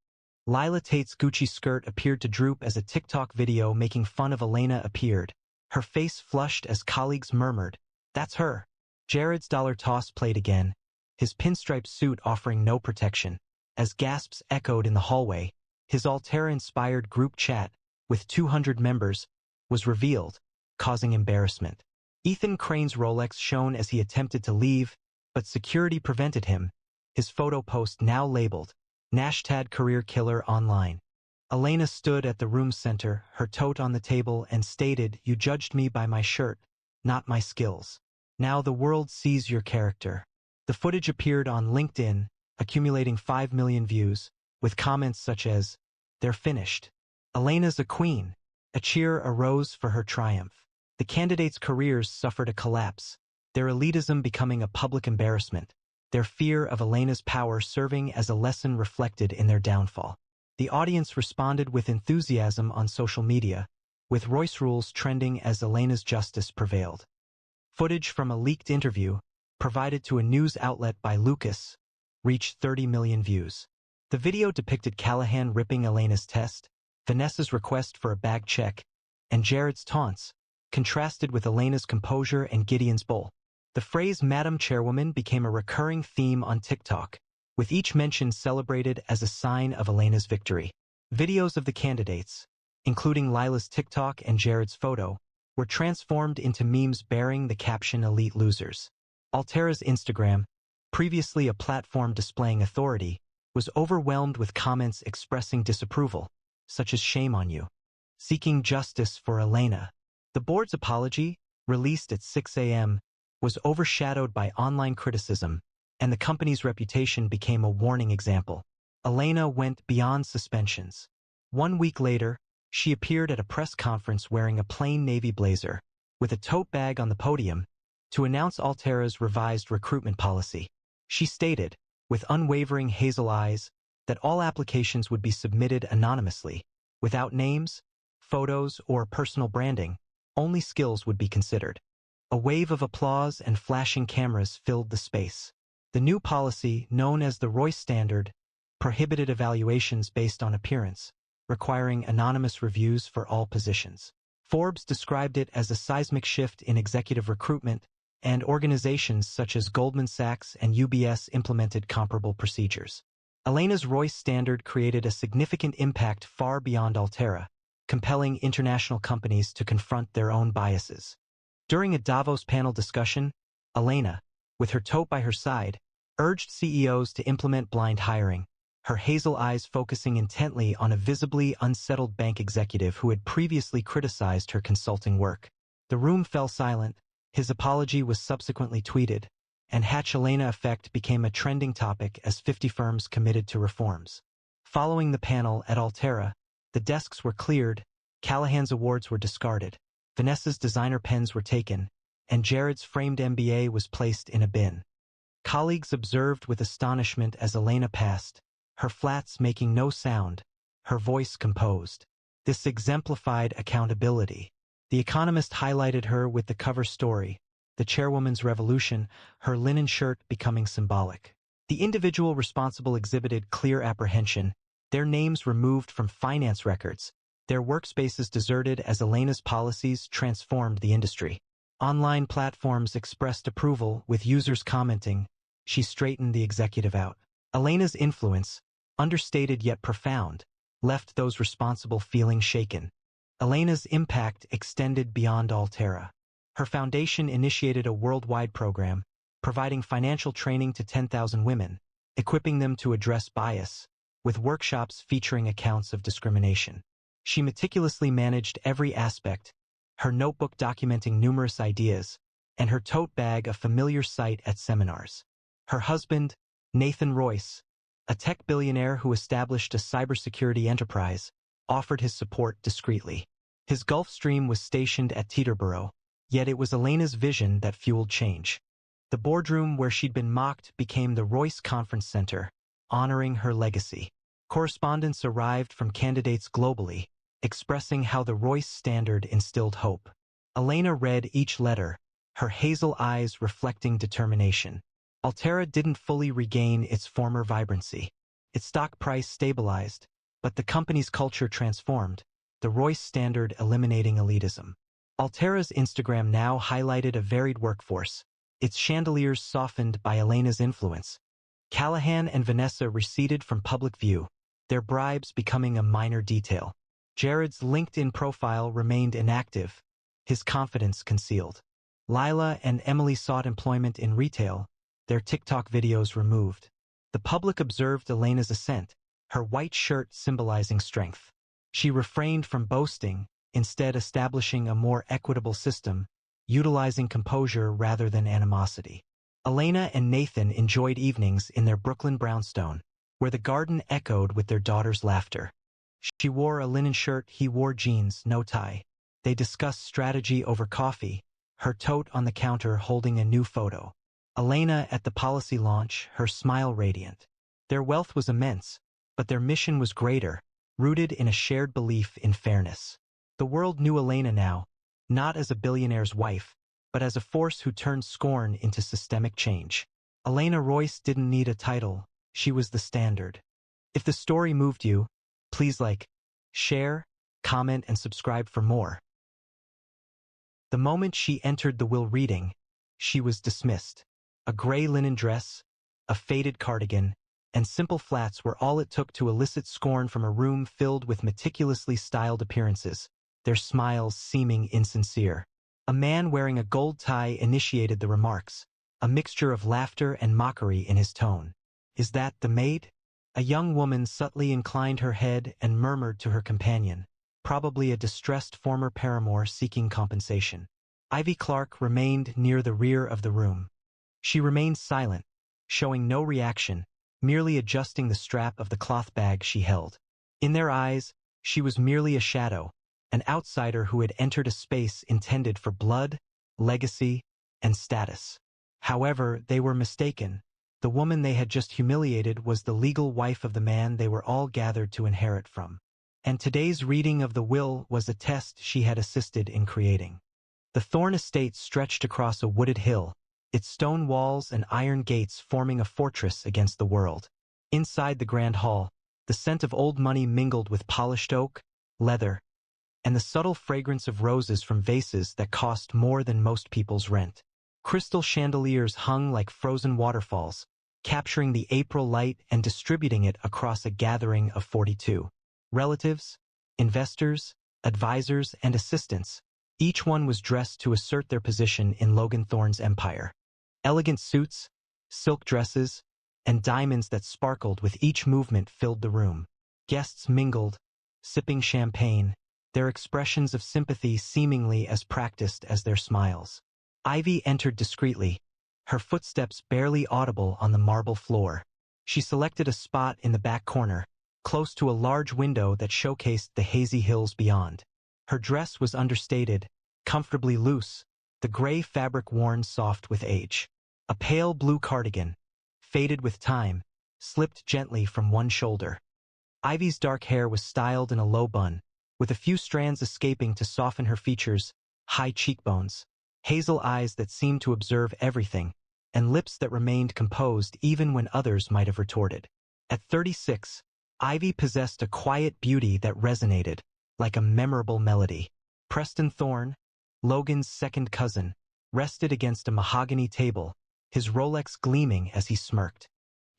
Lila Tate's Gucci skirt appeared to droop as a TikTok video making fun of Elena appeared, her face flushed as colleagues murmured, "That's her." Jared's dollar toss played again, his pinstripe suit offering no protection. As gasps echoed in the hallway, his Altera-inspired group chat, with 200 members, was revealed, causing embarrassment. Ethan Crane's Rolex shone as he attempted to leave, but security prevented him, his photo post now labeled, #, career killer online. Elena stood at the room's center, her tote on the table, and stated, "You judged me by my shirt, not my skills. Now the world sees your character." The footage appeared on LinkedIn, accumulating 5 million views, with comments such as, "They're finished. Elena's a queen." A cheer arose for her triumph. The candidates' careers suffered a collapse, their elitism becoming a public embarrassment, their fear of Elena's power serving as a lesson reflected in their downfall. The audience responded with enthusiasm on social media, with Royce rules trending as Elena's justice prevailed. Footage from a leaked interview, provided to a news outlet by Lucas, reached 30 million views. The video depicted Callahan ripping Elena's test, Vanessa's request for a bag check, and Jared's taunts, contrasted with Elena's composure and Gideon's bull. The phrase "Madam Chairwoman" became a recurring theme on TikTok, with each mention celebrated as a sign of Elena's victory. Videos of the candidates, including Lila's TikTok and Jared's photo, were transformed into memes bearing the caption "Elite Losers." Altera's Instagram, previously a platform displaying authority, was overwhelmed with comments expressing disapproval, such as "Shame on you," seeking justice for Elena. The board's apology, released at 6 a.m., was overshadowed by online criticism, and the company's reputation became a warning example. Elena went beyond suspensions. 1 week later, she appeared at a press conference wearing a plain navy blazer, with a tote bag on the podium, to announce Altera's revised recruitment policy. She stated, with unwavering hazel eyes, that all applications would be submitted anonymously, without names, photos, or personal branding. Only skills would be considered. A wave of applause and flashing cameras filled the space. The new policy, known as the Royce Standard, prohibited evaluations based on appearance, requiring anonymous reviews for all positions. Forbes described it as a seismic shift in executive recruitment, and organizations such as Goldman Sachs and UBS implemented comparable procedures. Elena's Royce Standard created a significant impact far beyond Altera, compelling international companies to confront their own biases. During a Davos panel discussion, Elena, with her tote by her side, urged CEOs to implement blind hiring, her hazel eyes focusing intently on a visibly unsettled bank executive who had previously criticized her consulting work. The room fell silent. His apology was subsequently tweeted, and #Elena effect became a trending topic as 50 firms committed to reforms. Following the panel at Altera, the desks were cleared, Callahan's awards were discarded, Vanessa's designer pens were taken, and Jared's framed MBA was placed in a bin. Colleagues observed with astonishment as Elena passed, her flats making no sound, her voice composed. This exemplified accountability. The Economist highlighted her with the cover story, "The Chairwoman's Revolution," her linen shirt becoming symbolic. The individual responsible exhibited clear apprehension, their names removed from finance records, their workspaces deserted as Elena's policies transformed the industry. Online platforms expressed approval, with users commenting, "She straightened the executive out." Elena's influence, understated yet profound, left those responsible feeling shaken. Elena's impact extended beyond Altera. Her foundation initiated a worldwide program, providing financial training to 10,000 women, equipping them to address bias, with workshops featuring accounts of discrimination. She meticulously managed every aspect, her notebook documenting numerous ideas, and her tote bag a familiar sight at seminars. Her husband, Nathan Royce, a tech billionaire who established a cybersecurity enterprise, offered his support discreetly. His Gulfstream was stationed at Teterboro, yet it was Elena's vision that fueled change. The boardroom where she'd been mocked became the Royce Conference Center, honoring her legacy. Correspondence arrived from candidates globally, expressing how the Royce Standard instilled hope. Elena read each letter, her hazel eyes reflecting determination. Altera didn't fully regain its former vibrancy. Its stock price stabilized, but the company's culture transformed, the Royce Standard eliminating elitism. Altera's Instagram now highlighted a varied workforce, its chandeliers softened by Elena's influence, Callahan and Vanessa receded from public view, their bribes becoming a minor detail. Jared's LinkedIn profile remained inactive, his confidence concealed. Lila and Emily sought employment in retail, their TikTok videos removed. The public observed Elena's ascent, her white shirt symbolizing strength. She refrained from boasting, instead establishing a more equitable system, utilizing composure rather than animosity. Elena and Nathan enjoyed evenings in their Brooklyn brownstone, where the garden echoed with their daughter's laughter. She wore a linen shirt, he wore jeans, no tie. They discussed strategy over coffee, her tote on the counter holding a new photo. Elena at the policy launch, her smile radiant. Their wealth was immense, but their mission was greater, rooted in a shared belief in fairness. The world knew Elena now, not as a billionaire's wife, but as a force who turned scorn into systemic change. Elena Royce didn't need a title, she was the standard. If the story moved you, please like, share, comment, and subscribe for more. The moment she entered the will reading, she was dismissed. A gray linen dress, a faded cardigan, and simple flats were all it took to elicit scorn from a room filled with meticulously styled appearances, their smiles seeming insincere. A man wearing a gold tie initiated the remarks, a mixture of laughter and mockery in his tone. "Is that the maid?" A young woman subtly inclined her head and murmured to her companion, probably a distressed former paramour seeking compensation. Ivy Clark remained near the rear of the room. She remained silent, showing no reaction, merely adjusting the strap of the cloth bag she held. In their eyes, she was merely a shadow, an outsider who had entered a space intended for blood, legacy, and status. However, they were mistaken. The woman they had just humiliated was the legal wife of the man they were all gathered to inherit from. And today's reading of the will was a test she had assisted in creating. The Thorne estate stretched across a wooded hill, its stone walls and iron gates forming a fortress against the world. Inside the grand hall, the scent of old money mingled with polished oak, leather, and the subtle fragrance of roses from vases that cost more than most people's rent. Crystal chandeliers hung like frozen waterfalls, capturing the April light and distributing it across a gathering of 42. Relatives, investors, advisors, and assistants. Each one was dressed to assert their position in Logan Thorne's empire. Elegant suits, silk dresses, and diamonds that sparkled with each movement filled the room. Guests mingled, sipping champagne, their expressions of sympathy seemingly as practiced as their smiles. Ivy entered discreetly, her footsteps barely audible on the marble floor. She selected a spot in the back corner, close to a large window that showcased the hazy hills beyond. Her dress was understated, comfortably loose, the gray fabric worn soft with age. A pale blue cardigan, faded with time, slipped gently from one shoulder. Ivy's dark hair was styled in a low bun, with a few strands escaping to soften her features, high cheekbones, hazel eyes that seemed to observe everything, and lips that remained composed even when others might have retorted. At 36, Ivy possessed a quiet beauty that resonated, like a memorable melody. Preston Thorne, Logan's second cousin, rested against a mahogany table, his Rolex gleaming as he smirked.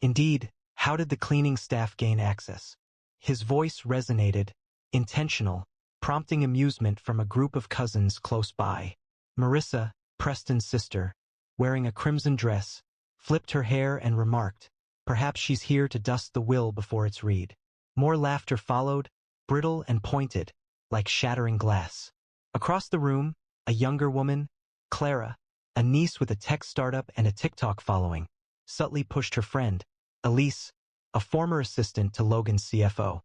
Indeed, how did the cleaning staff gain access? His voice resonated, intentional, prompting amusement from a group of cousins close by. Marissa, Preston's sister, wearing a crimson dress, flipped her hair and remarked, "Perhaps she's here to dust the will before it's read." More laughter followed, brittle and pointed, like shattering glass. Across the room, a younger woman, Clara, a niece with a tech startup and a TikTok following, subtly pushed her friend, Elise, a former assistant to Logan's CFO.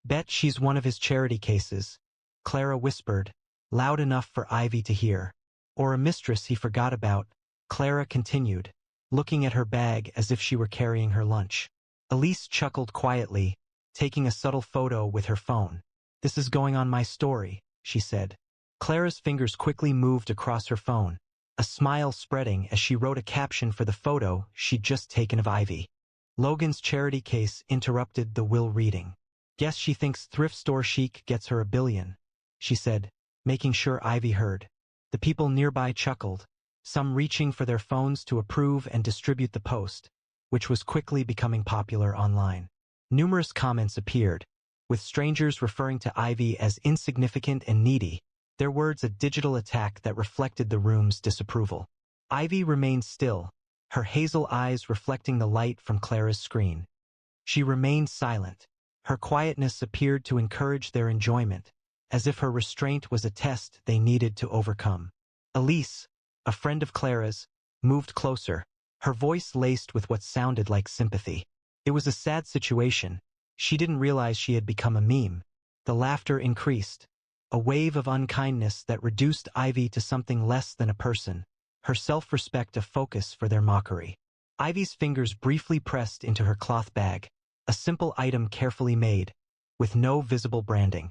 "Bet she's one of his charity cases," Clara whispered, loud enough for Ivy to hear. "Or a mistress he forgot about," Clara continued, looking at her bag as if she were carrying her lunch. Elise chuckled quietly, taking a subtle photo with her phone. "This is going on my story," she said. Clara's fingers quickly moved across her phone, a smile spreading as she wrote a caption for the photo she'd just taken of Ivy. Logan's charity case interrupted the will reading. "Guess she thinks thrift store chic gets her $1 billion, she said, making sure Ivy heard. The people nearby chuckled, some reaching for their phones to approve and distribute the post. which was quickly becoming popular online. Numerous comments appeared, with strangers referring to Ivy as insignificant and needy, their words a digital attack that reflected the room's disapproval. Ivy remained still, her hazel eyes reflecting the light from Clara's screen. She remained silent. Her quietness appeared to encourage their enjoyment, as if her restraint was a test they needed to overcome. Elise, a friend of Clara's, moved closer, her voice laced with what sounded like sympathy. It was a sad situation. She didn't realize she had become a meme. The laughter increased, a wave of unkindness that reduced Ivy to something less than a person, her self-respect a focus for their mockery. Ivy's fingers briefly pressed into her cloth bag, a simple item carefully made, with no visible branding.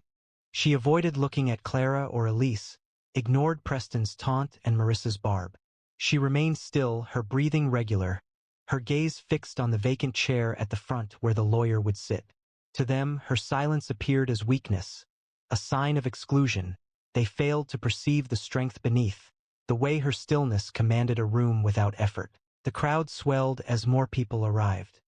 She avoided looking at Clara or Elise, ignored Preston's taunt and Marissa's barb. She remained still, her breathing regular, her gaze fixed on the vacant chair at the front where the lawyer would sit. To them, her silence appeared as weakness, a sign of exclusion. They failed to perceive the strength beneath, the way her stillness commanded a room without effort. The crowd swelled as more people arrived.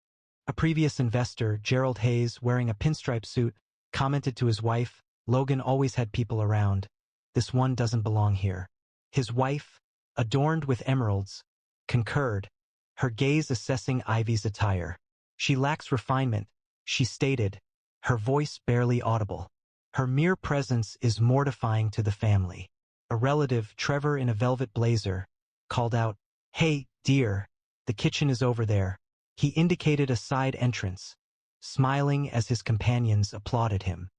A previous investor, Gerald Hayes, wearing a pinstripe suit, commented to his wife, "Logan always had people around. This one doesn't belong here." His wife, adorned with emeralds, concurred, her gaze assessing Ivy's attire. "She lacks refinement," she stated, her voice barely audible. "Her mere presence is mortifying to the family." A relative, Trevor in a velvet blazer, called out, "Hey, dear, the kitchen is over there." He indicated a side entrance, smiling as his companions applauded him.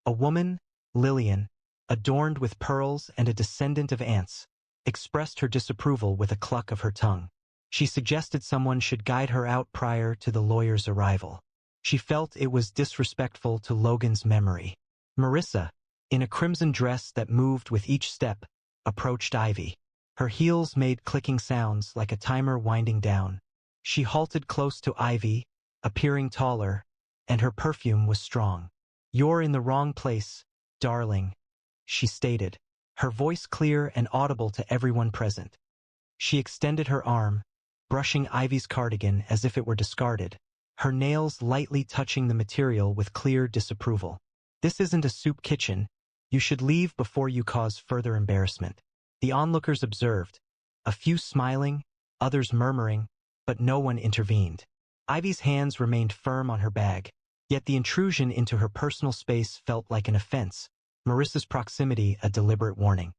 A woman, Lillian, adorned with pearls and a descendant of ants, expressed her disapproval with a cluck of her tongue. She suggested someone should guide her out prior to the lawyer's arrival. She felt it was disrespectful to Logan's memory. Marissa, in a crimson dress that moved with each step, approached Ivy. Her heels made clicking sounds like a timer winding down. She halted close to Ivy, appearing taller, and her perfume was strong. "You're in the wrong place, darling," she stated, her voice clear and audible to everyone present. She extended her arm, brushing Ivy's cardigan as if it were discarded, her nails lightly touching the material with clear disapproval. "This isn't a soup kitchen. You should leave before you cause further embarrassment." The onlookers observed, a few smiling, others murmuring, but no one intervened. Ivy's hands remained firm on her bag, yet the intrusion into her personal space felt like an offense, Marissa's proximity a deliberate warning.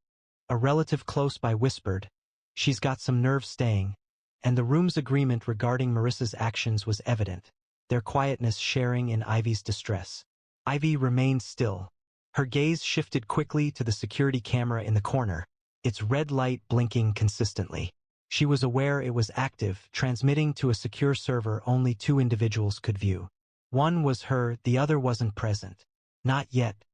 A relative close by whispered, "She's got some nerve staying," and the room's agreement regarding Marissa's actions was evident, their quietness sharing in Ivy's distress. Ivy remained still. Her gaze shifted quickly to the security camera in the corner, its red light blinking consistently. She was aware it was active, transmitting to a secure server only 2 individuals could view. One was her, the other wasn't present. Not yet.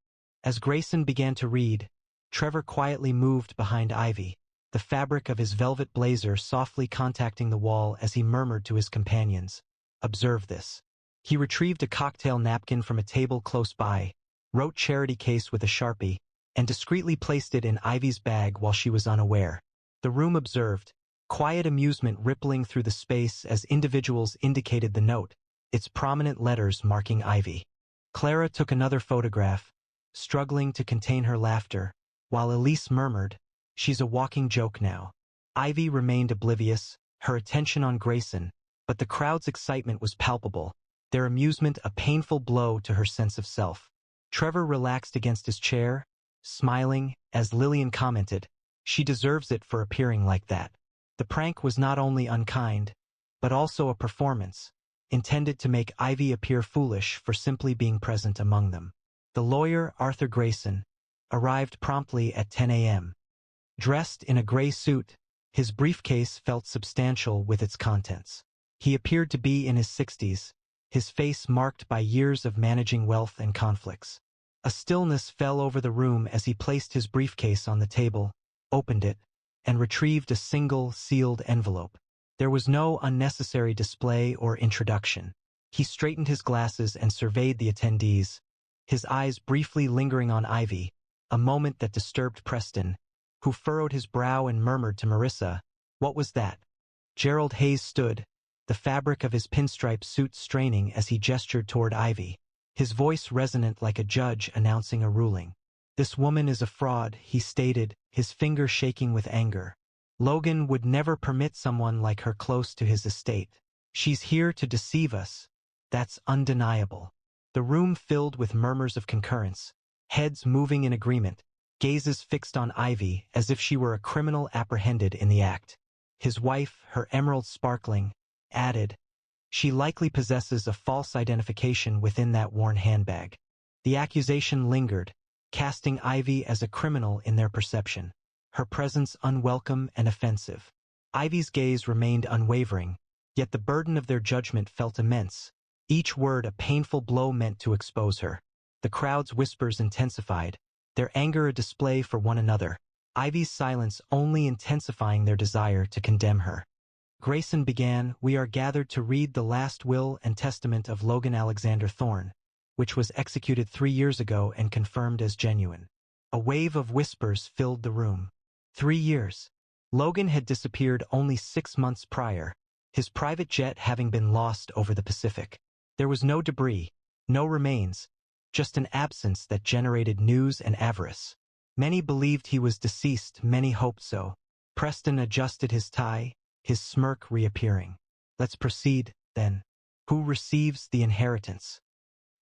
As Grayson began to read, Trevor quietly moved behind Ivy, the fabric of his velvet blazer softly contacting the wall as he murmured to his companions, "Observe this." He retrieved a cocktail napkin from a table close by, wrote charity case with a Sharpie, and discreetly placed it in Ivy's bag while she was unaware. The room observed, quiet amusement rippling through the space as individuals indicated the note, its prominent letters marking Ivy. Clara took another photograph, struggling to contain her laughter, while Elise murmured, "She's a walking joke now." Ivy remained oblivious, her attention on Grayson, but the crowd's excitement was palpable, their amusement a painful blow to her sense of self. Trevor relaxed against his chair, smiling, as Lillian commented, "She deserves it for appearing like that." The prank was not only unkind, but also a performance, intended to make Ivy appear foolish for simply being present among them. The lawyer, Arthur Grayson, arrived promptly at 10 a.m. Dressed in a gray suit, his briefcase felt substantial with its contents. He appeared to be in his 60s, his face marked by years of managing wealth and conflicts. A stillness fell over the room as he placed his briefcase on the table, opened it, and retrieved a single, sealed envelope. There was no unnecessary display or introduction. He straightened his glasses and surveyed the attendees, his eyes briefly lingering on Ivy, a moment that disturbed Preston, who furrowed his brow and murmured to Marissa, "What was that?" Gerald Hayes stood, the fabric of his pinstripe suit straining as he gestured toward Ivy, his voice resonant like a judge announcing a ruling. "This woman is a fraud," he stated, his finger shaking with anger. "Logan would never permit someone like her close to his estate. She's here to deceive us. That's undeniable." The room filled with murmurs of concurrence, heads moving in agreement, gazes fixed on Ivy as if she were a criminal apprehended in the act. His wife, her emeralds sparkling, added, "She likely possesses a false identification within that worn handbag." The accusation lingered, casting Ivy as a criminal in their perception, her presence unwelcome and offensive. Ivy's gaze remained unwavering, yet the burden of their judgment felt immense, each word a painful blow meant to expose her. The crowd's whispers intensified, their anger a display for one another, Ivy's silence only intensifying their desire to condemn her. Grayson began, "We are gathered to read the last will and testament of Logan Alexander Thorne, which was executed 3 years ago and confirmed as genuine." A wave of whispers filled the room. 3 years. Logan had disappeared only 6 months prior, his private jet having been lost over the Pacific. There was no debris, no remains, just an absence that generated news and avarice. Many believed he was deceased, many hoped so. Preston adjusted his tie, his smirk reappearing. "Let's proceed, then. Who receives the inheritance?"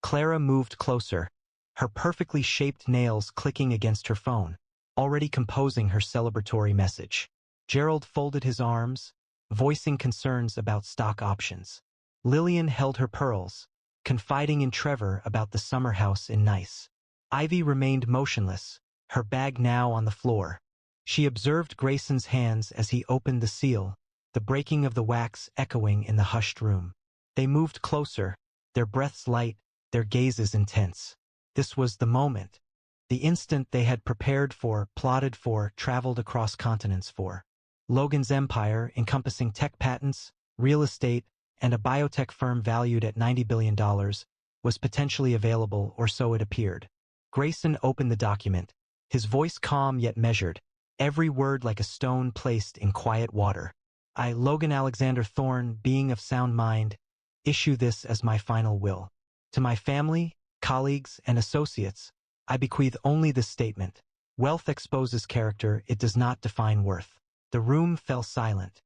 Clara moved closer, her perfectly shaped nails clicking against her phone, already composing her celebratory message. Gerald folded his arms, voicing concerns about stock options. Lillian held her pearls, confiding in Trevor about the summer house in Nice. Ivy remained motionless, her bag now on the floor. She observed Grayson's hands as he opened the seal, the breaking of the wax echoing in the hushed room. They moved closer, their breaths light, their gazes intense. This was the moment. The instant they had prepared for, plotted for, traveled across continents for. Logan's empire, encompassing tech patents, real estate, and a biotech firm valued at $90 billion, was potentially available, or so it appeared. Grayson opened the document, his voice calm yet measured, every word like a stone placed in quiet water. "I, Logan Alexander Thorne, being of sound mind, issue this as my final will. To my family, colleagues, and associates, I bequeath only this statement. Wealth exposes character, it does not define worth." The room fell silent.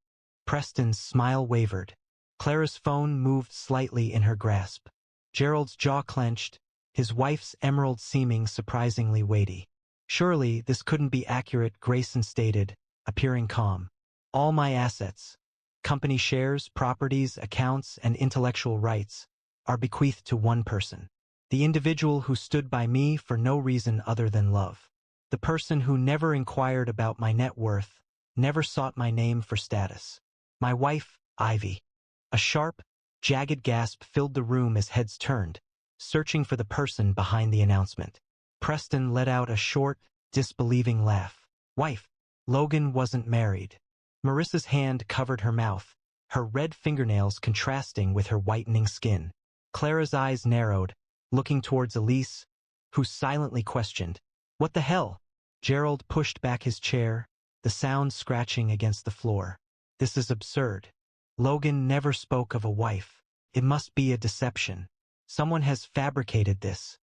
Preston's smile wavered. Clara's phone moved slightly in her grasp. Gerald's jaw clenched, his wife's emerald seeming surprisingly weighty. "Surely this couldn't be accurate," Grayson stated, appearing calm. "All my assets, company shares, properties, accounts, and intellectual rights, are bequeathed to one person. The individual who stood by me for no reason other than love. The person who never inquired about my net worth, never sought my name for status. My wife, Ivy." A sharp, jagged gasp filled the room as heads turned, searching for the person behind the announcement. Preston let out a short, disbelieving laugh. "Wife." Logan wasn't married. Marissa's hand covered her mouth, her red fingernails contrasting with her whitening skin. Clara's eyes narrowed, looking towards Elise, who silently questioned, "What the hell?" Gerald pushed back his chair, the sound scratching against the floor. "This is absurd. Logan never spoke of a wife. It must be a deception. Someone has fabricated this."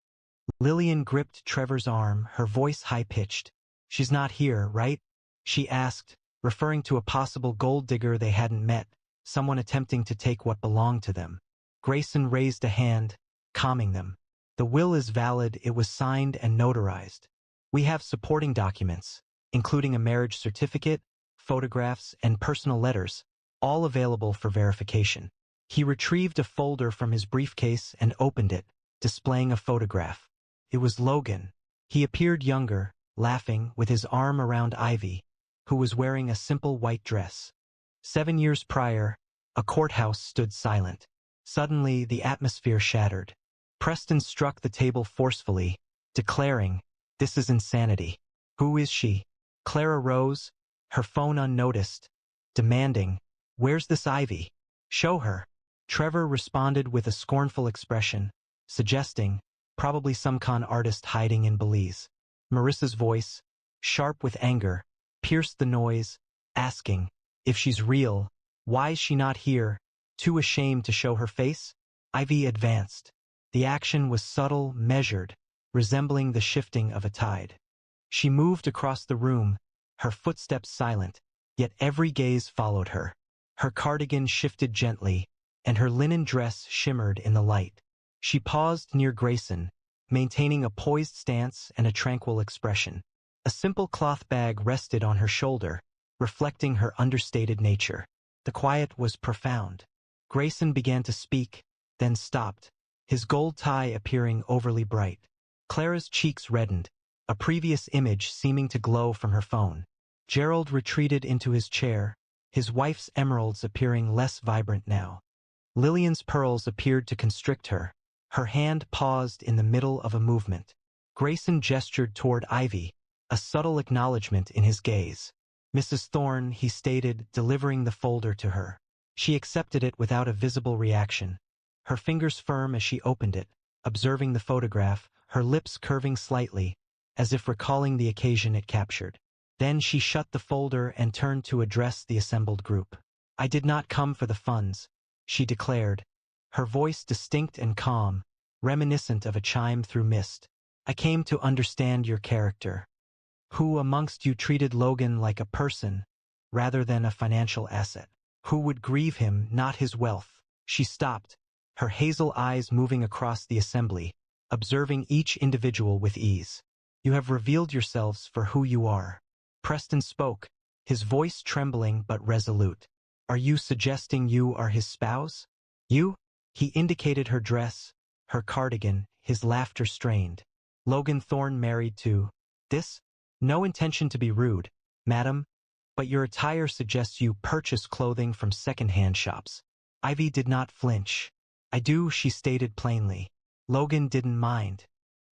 Lillian gripped Trevor's arm, her voice high-pitched. "She's not here, right?" she asked, referring to a possible gold digger they hadn't met, someone attempting to take what belonged to them. Grayson raised a hand, calming them. "The will is valid, it was signed and notarized. We have supporting documents, including a marriage certificate, photographs, and personal letters, all available for verification." He retrieved a folder from his briefcase and opened it, displaying a photograph. It was Logan. He appeared younger, laughing, with his arm around Ivy, who was wearing a simple white dress. 7 years prior, a courthouse stood silent. Suddenly, the atmosphere shattered. Preston struck the table forcefully, declaring, "This is insanity. Who is she?" Clara rose, her phone unnoticed, demanding, "Where's this Ivy? Show her." Trevor responded with a scornful expression, suggesting, "Probably some con artist hiding in Belize." Marissa's voice, sharp with anger, pierced the noise, asking, "If she's real, why is she not here?" Too ashamed to show her face, Ivy advanced. The action was subtle, measured, resembling the shifting of a tide. She moved across the room, her footsteps silent, yet every gaze followed her. Her cardigan shifted gently, and her linen dress shimmered in the light. She paused near Grayson, maintaining a poised stance and a tranquil expression. A simple cloth bag rested on her shoulder, reflecting her understated nature. The quiet was profound. Grayson began to speak, then stopped, his gold tie appearing overly bright. Clara's cheeks reddened, a previous image seeming to glow from her phone. Gerald retreated into his chair, his wife's emeralds appearing less vibrant now. Lillian's pearls appeared to constrict her. Her hand paused in the middle of a movement. Grayson gestured toward Ivy, a subtle acknowledgement in his gaze. Mrs. Thorne, he stated, delivering the folder to her. She accepted it without a visible reaction, her fingers firm as she opened it, observing the photograph, her lips curving slightly, as if recalling the occasion it captured. Then she shut the folder and turned to address the assembled group. "I did not come for the funds," she declared, her voice distinct and calm, reminiscent of a chime through mist. "I came to understand your character. Who amongst you treated Logan like a person, rather than a financial asset? Who would grieve him, not his wealth?" She stopped, her hazel eyes moving across the assembly, observing each individual with ease. "You have revealed yourselves for who you are." Preston spoke, his voice trembling but resolute. "Are you suggesting you are his spouse? You?" He indicated her dress, her cardigan, his laughter strained. "Logan Thorne married to this? No intention to be rude, madam, but your attire suggests you purchase clothing from second-hand shops." Ivy did not flinch. "I do," she stated plainly. "Logan didn't mind.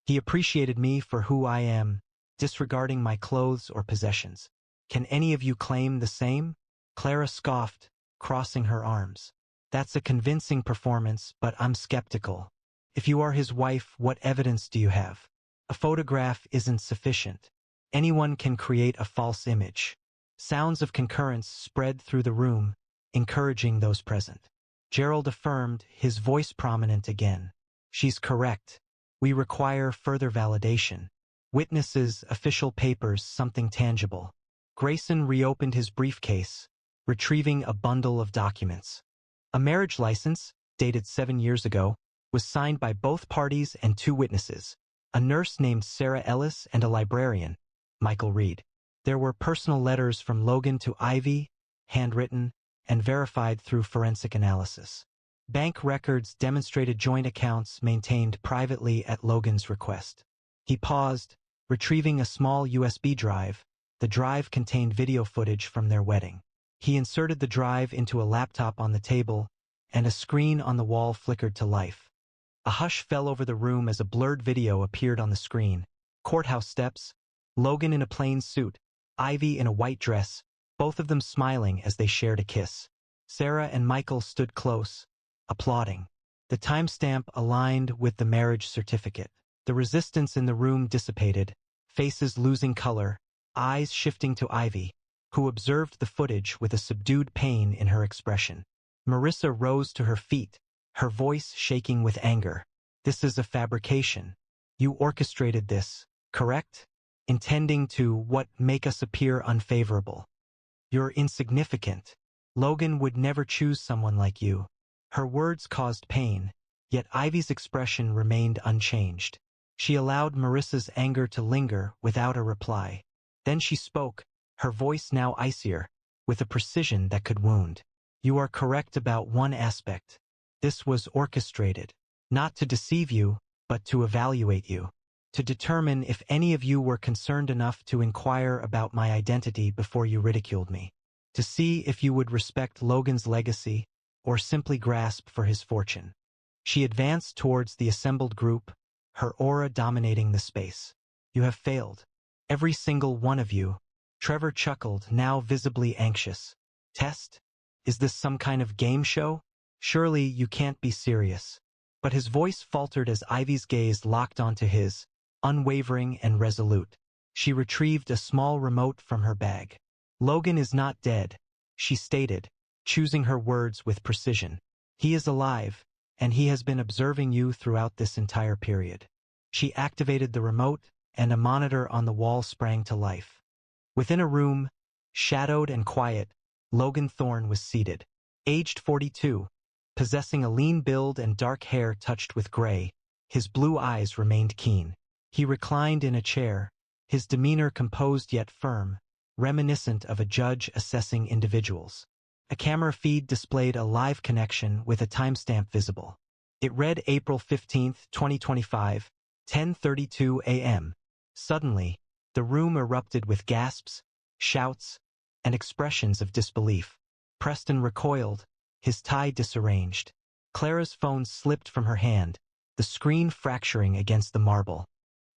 He appreciated me for who I am, disregarding my clothes or possessions. Can any of you claim the same?" Clara scoffed, crossing her arms. "That's a convincing performance, but I'm skeptical. If you are his wife, what evidence do you have? A photograph isn't sufficient. Anyone can create a false image." Sounds of concurrence spread through the room, encouraging those present. Gerald affirmed, his voice prominent again. "She's correct. We require further validation. Witnesses, official papers, something tangible." Grayson reopened his briefcase, retrieving a bundle of documents. A marriage license, dated 7 years ago, was signed by both parties and 2 witnesses, a nurse named Sarah Ellis and a librarian, Michael Reed. There were personal letters from Logan to Ivy, handwritten, and verified through forensic analysis. Bank records demonstrated joint accounts maintained privately at Logan's request. He paused, retrieving a small USB drive. The drive contained video footage from their wedding. He inserted the drive into a laptop on the table, and a screen on the wall flickered to life. A hush fell over the room as a blurred video appeared on the screen. Courthouse steps, Logan in a plain suit, Ivy in a white dress, both of them smiling as they shared a kiss. Sarah and Michael stood close, applauding. The timestamp aligned with the marriage certificate. The resistance in the room dissipated, faces losing color, eyes shifting to Ivy, who observed the footage with a subdued pain in her expression. Marissa rose to her feet, her voice shaking with anger. "This is a fabrication. You orchestrated this, correct? Intending to, what, make us appear unfavorable. You're insignificant. Logan would never choose someone like you." Her words caused pain, yet Ivy's expression remained unchanged. She allowed Marissa's anger to linger without a reply. Then she spoke, her voice now icier, with a precision that could wound. "You are correct about one aspect. This was orchestrated, not to deceive you, but to evaluate you. To determine if any of you were concerned enough to inquire about my identity before you ridiculed me. To see if you would respect Logan's legacy, or simply grasp for his fortune." She advanced towards the assembled group, her aura dominating the space. "You have failed. Every single one of you." Trevor chuckled, now visibly anxious. "Test? Is this some kind of game show? Surely you can't be serious." But his voice faltered as Ivy's gaze locked onto his, unwavering and resolute. She retrieved a small remote from her bag. "Logan is not dead," she stated, choosing her words with precision. He is alive, and he has been observing you throughout this entire period. She activated the remote, and a monitor on the wall sprang to life. Within a room, shadowed and quiet, Logan Thorne was seated. Aged 42, possessing a lean build and dark hair touched with gray, his blue eyes remained keen. He reclined in a chair, his demeanor composed yet firm, reminiscent of a judge assessing individuals. A camera feed displayed a live connection with a timestamp visible. It read April 15, 2025, 10:32 a.m. Suddenly, the room erupted with gasps, shouts, and expressions of disbelief. Preston recoiled, his tie disarranged. Clara's phone slipped from her hand, the screen fracturing against the marble.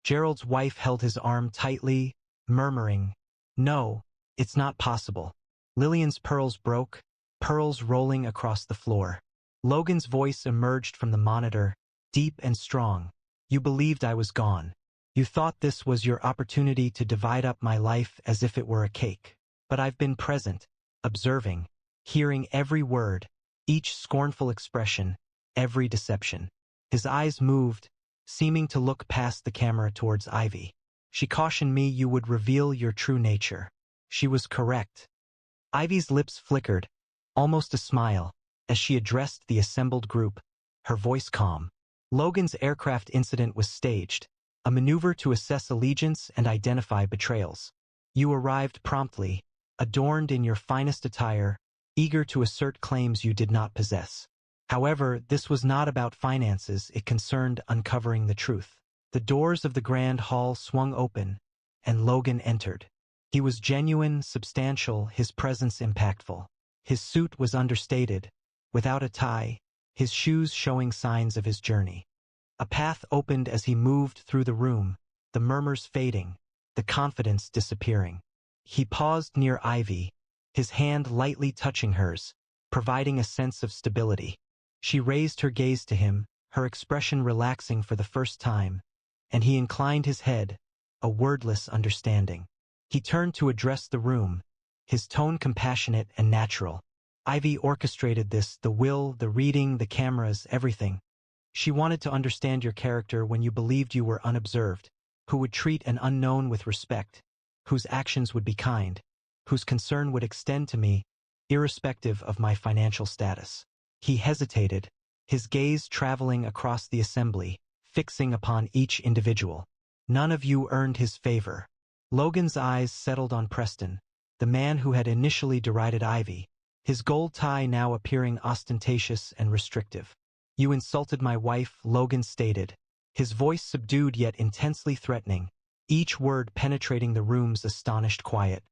Gerald's wife held his arm tightly, murmuring, "No, it's not possible." Lillian's pearls broke, pearls rolling across the floor. Logan's voice emerged from the monitor, deep and strong. "You believed I was gone. You thought this was your opportunity to divide up my life as if it were a cake. But I've been present, observing, hearing every word, each scornful expression, every deception." His eyes moved, seeming to look past the camera towards Ivy. "She cautioned me you would reveal your true nature." She was correct. Ivy's lips flickered, almost a smile, as she addressed the assembled group, her voice calm. Logan's aircraft incident was staged, a maneuver to assess allegiance and identify betrayals. You arrived promptly, adorned in your finest attire, eager to assert claims you did not possess. However, this was not about finances, it concerned uncovering the truth. The doors of the grand hall swung open, and Logan entered. He was genuine, substantial, his presence impactful. His suit was understated, without a tie, his shoes showing signs of his journey. A path opened as he moved through the room, the murmurs fading, the confidence disappearing. He paused near Ivy, his hand lightly touching hers, providing a sense of stability. She raised her gaze to him, her expression relaxing for the first time, and he inclined his head, a wordless understanding. He turned to address the room, his tone compassionate and natural. Ivy orchestrated this, the will, the reading, the cameras, everything. She wanted to understand your character when you believed you were unobserved, who would treat an unknown with respect, whose actions would be kind, whose concern would extend to me, irrespective of my financial status. He hesitated, his gaze traveling across the assembly, fixing upon each individual. None of you earned his favor. Logan's eyes settled on Preston, the man who had initially derided Ivy, his gold tie now appearing ostentatious and restrictive. You insulted my wife, Logan stated, his voice subdued yet intensely threatening, each word penetrating the room's astonished quiet.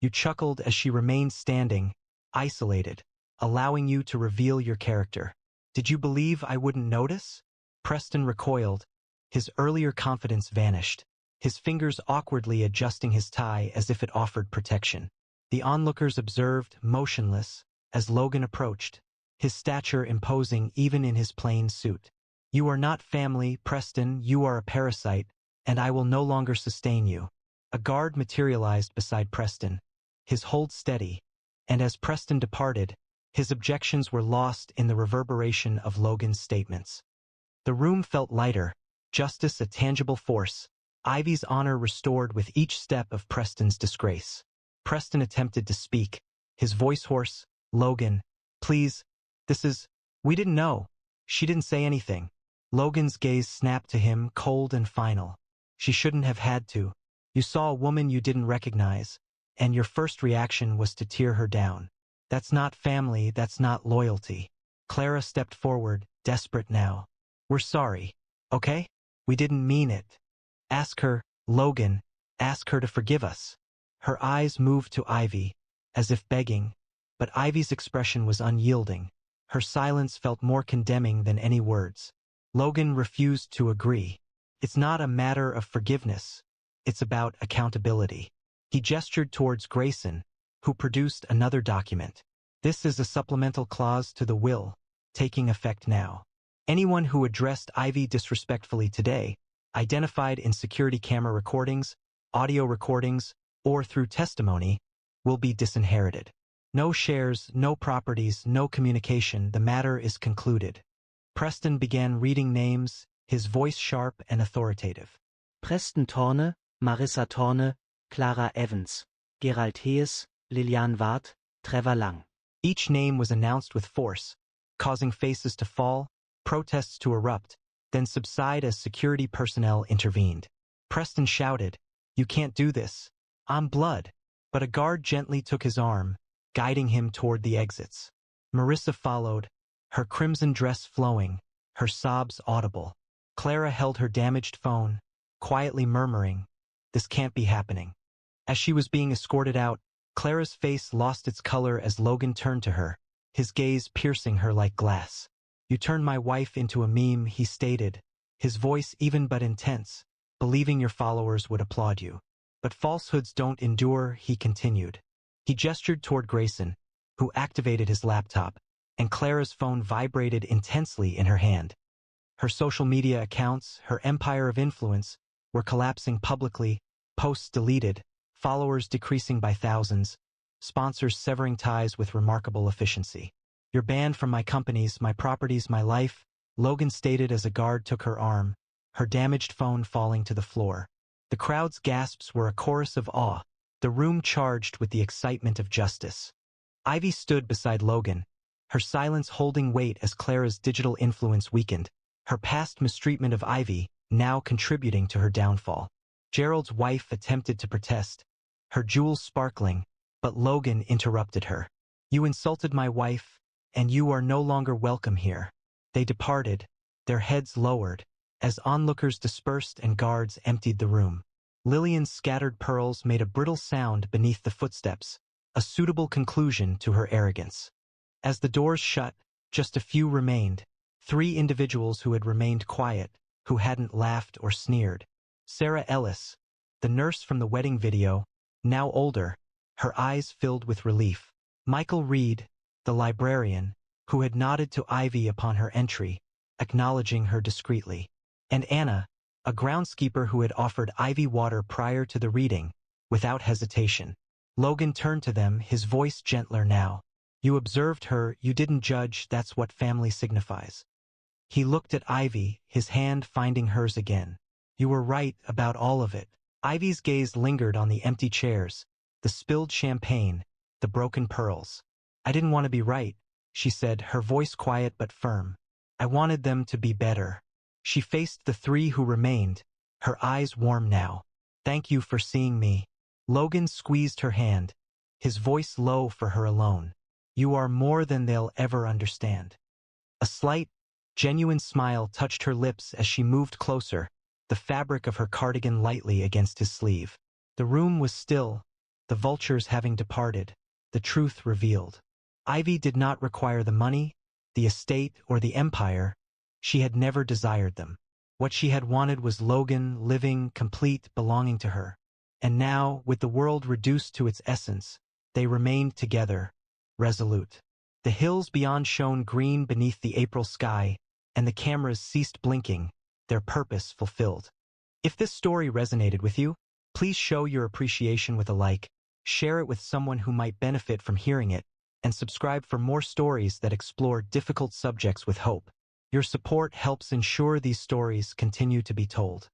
You chuckled as she remained standing, isolated, allowing you to reveal your character. Did you believe I wouldn't notice? Preston recoiled, his earlier confidence vanished, his fingers awkwardly adjusting his tie as if it offered protection. The onlookers observed, motionless, as Logan approached, his stature imposing even in his plain suit. You are not family, Preston, you are a parasite, and I will no longer sustain you. A guard materialized beside Preston, his hold steady, and as Preston departed, his objections were lost in the reverberation of Logan's statements. The room felt lighter, justice a tangible force, Ivy's honor restored with each step of Preston's disgrace. Preston attempted to speak, his voice hoarse. Logan, please, we didn't know. She didn't say anything. Logan's gaze snapped to him, cold and final. She shouldn't have had to. You saw a woman you didn't recognize, and your first reaction was to tear her down. That's not family, that's not loyalty. Clara stepped forward, desperate now. We're sorry, okay? We didn't mean it. Ask her, Logan, ask her to forgive us. Her eyes moved to Ivy, as if begging, but Ivy's expression was unyielding. Her silence felt more condemning than any words. Logan refused to agree. It's not a matter of forgiveness. It's about accountability. He gestured towards Grayson, who produced another document. This is a supplemental clause to the will, taking effect now. Anyone who addressed Ivy disrespectfully today, identified in security camera recordings, audio recordings, or through testimony, will be disinherited. No shares, no properties, no communication. The matter is concluded. Preston began reading names, his voice sharp and authoritative. Preston Thorne, Marissa Thorne, Clara Evans, Gerald Hayes, Lilian Ward, Trevor Lang. Each name was announced with force, causing faces to fall, protests to erupt, then subside as security personnel intervened. Preston shouted, "You can't do this. I'm blood." But a guard gently took his arm, guiding him toward the exits. Marissa followed, her crimson dress flowing, her sobs audible. Clara held her damaged phone, quietly murmuring, "This can't be happening." As she was being escorted out, Clara's face lost its color as Logan turned to her, his gaze piercing her like glass. "You turned my wife into a meme," he stated, his voice even but intense, believing your followers would applaud you. "But falsehoods don't endure," he continued. He gestured toward Grayson, who activated his laptop, and Clara's phone vibrated intensely in her hand. Her social media accounts, her empire of influence, were collapsing publicly, posts deleted, followers decreasing by thousands, sponsors severing ties with remarkable efficiency. "You're banned from my companies, my properties, my life," Logan stated as a guard took her arm, her damaged phone falling to the floor. The crowd's gasps were a chorus of awe, the room charged with the excitement of justice. Ivy stood beside Logan, her silence holding weight as Clara's digital influence weakened, her past mistreatment of Ivy now contributing to her downfall. Gerald's wife attempted to protest, her jewels sparkling, but Logan interrupted her. "You insulted my wife, and you are no longer welcome here." They departed, their heads lowered, as onlookers dispersed and guards emptied the room. Lillian's scattered pearls made a brittle sound beneath the footsteps, a suitable conclusion to her arrogance. As the doors shut, just a few remained, 3 individuals who had remained quiet, who hadn't laughed or sneered. Sarah Ellis, the nurse from the wedding video, now older, her eyes filled with relief. Michael Reed, the librarian, who had nodded to Ivy upon her entry, acknowledging her discreetly. And Anna, a groundskeeper who had offered Ivy water prior to the reading, without hesitation. Logan turned to them, his voice gentler now. "You observed her, you didn't judge, that's what family signifies." He looked at Ivy, his hand finding hers again. "You were right about all of it." Ivy's gaze lingered on the empty chairs, the spilled champagne, the broken pearls. "I didn't want to be right," she said, her voice quiet but firm. "I wanted them to be better." She faced the 3 who remained, her eyes warm now. "Thank you for seeing me." Logan squeezed her hand, his voice low for her alone. "You are more than they'll ever understand." A slight, genuine smile touched her lips as she moved closer, the fabric of her cardigan lightly against his sleeve. The room was still, the vultures having departed, the truth revealed. Ivy did not require the money, the estate, or the empire. She had never desired them. What she had wanted was Logan, living, complete, belonging to her. And now, with the world reduced to its essence, they remained together, resolute. The hills beyond shone green beneath the April sky, and the cameras ceased blinking, their purpose fulfilled. If this story resonated with you, please show your appreciation with a like, share it with someone who might benefit from hearing it, and subscribe for more stories that explore difficult subjects with hope. Your support helps ensure these stories continue to be told.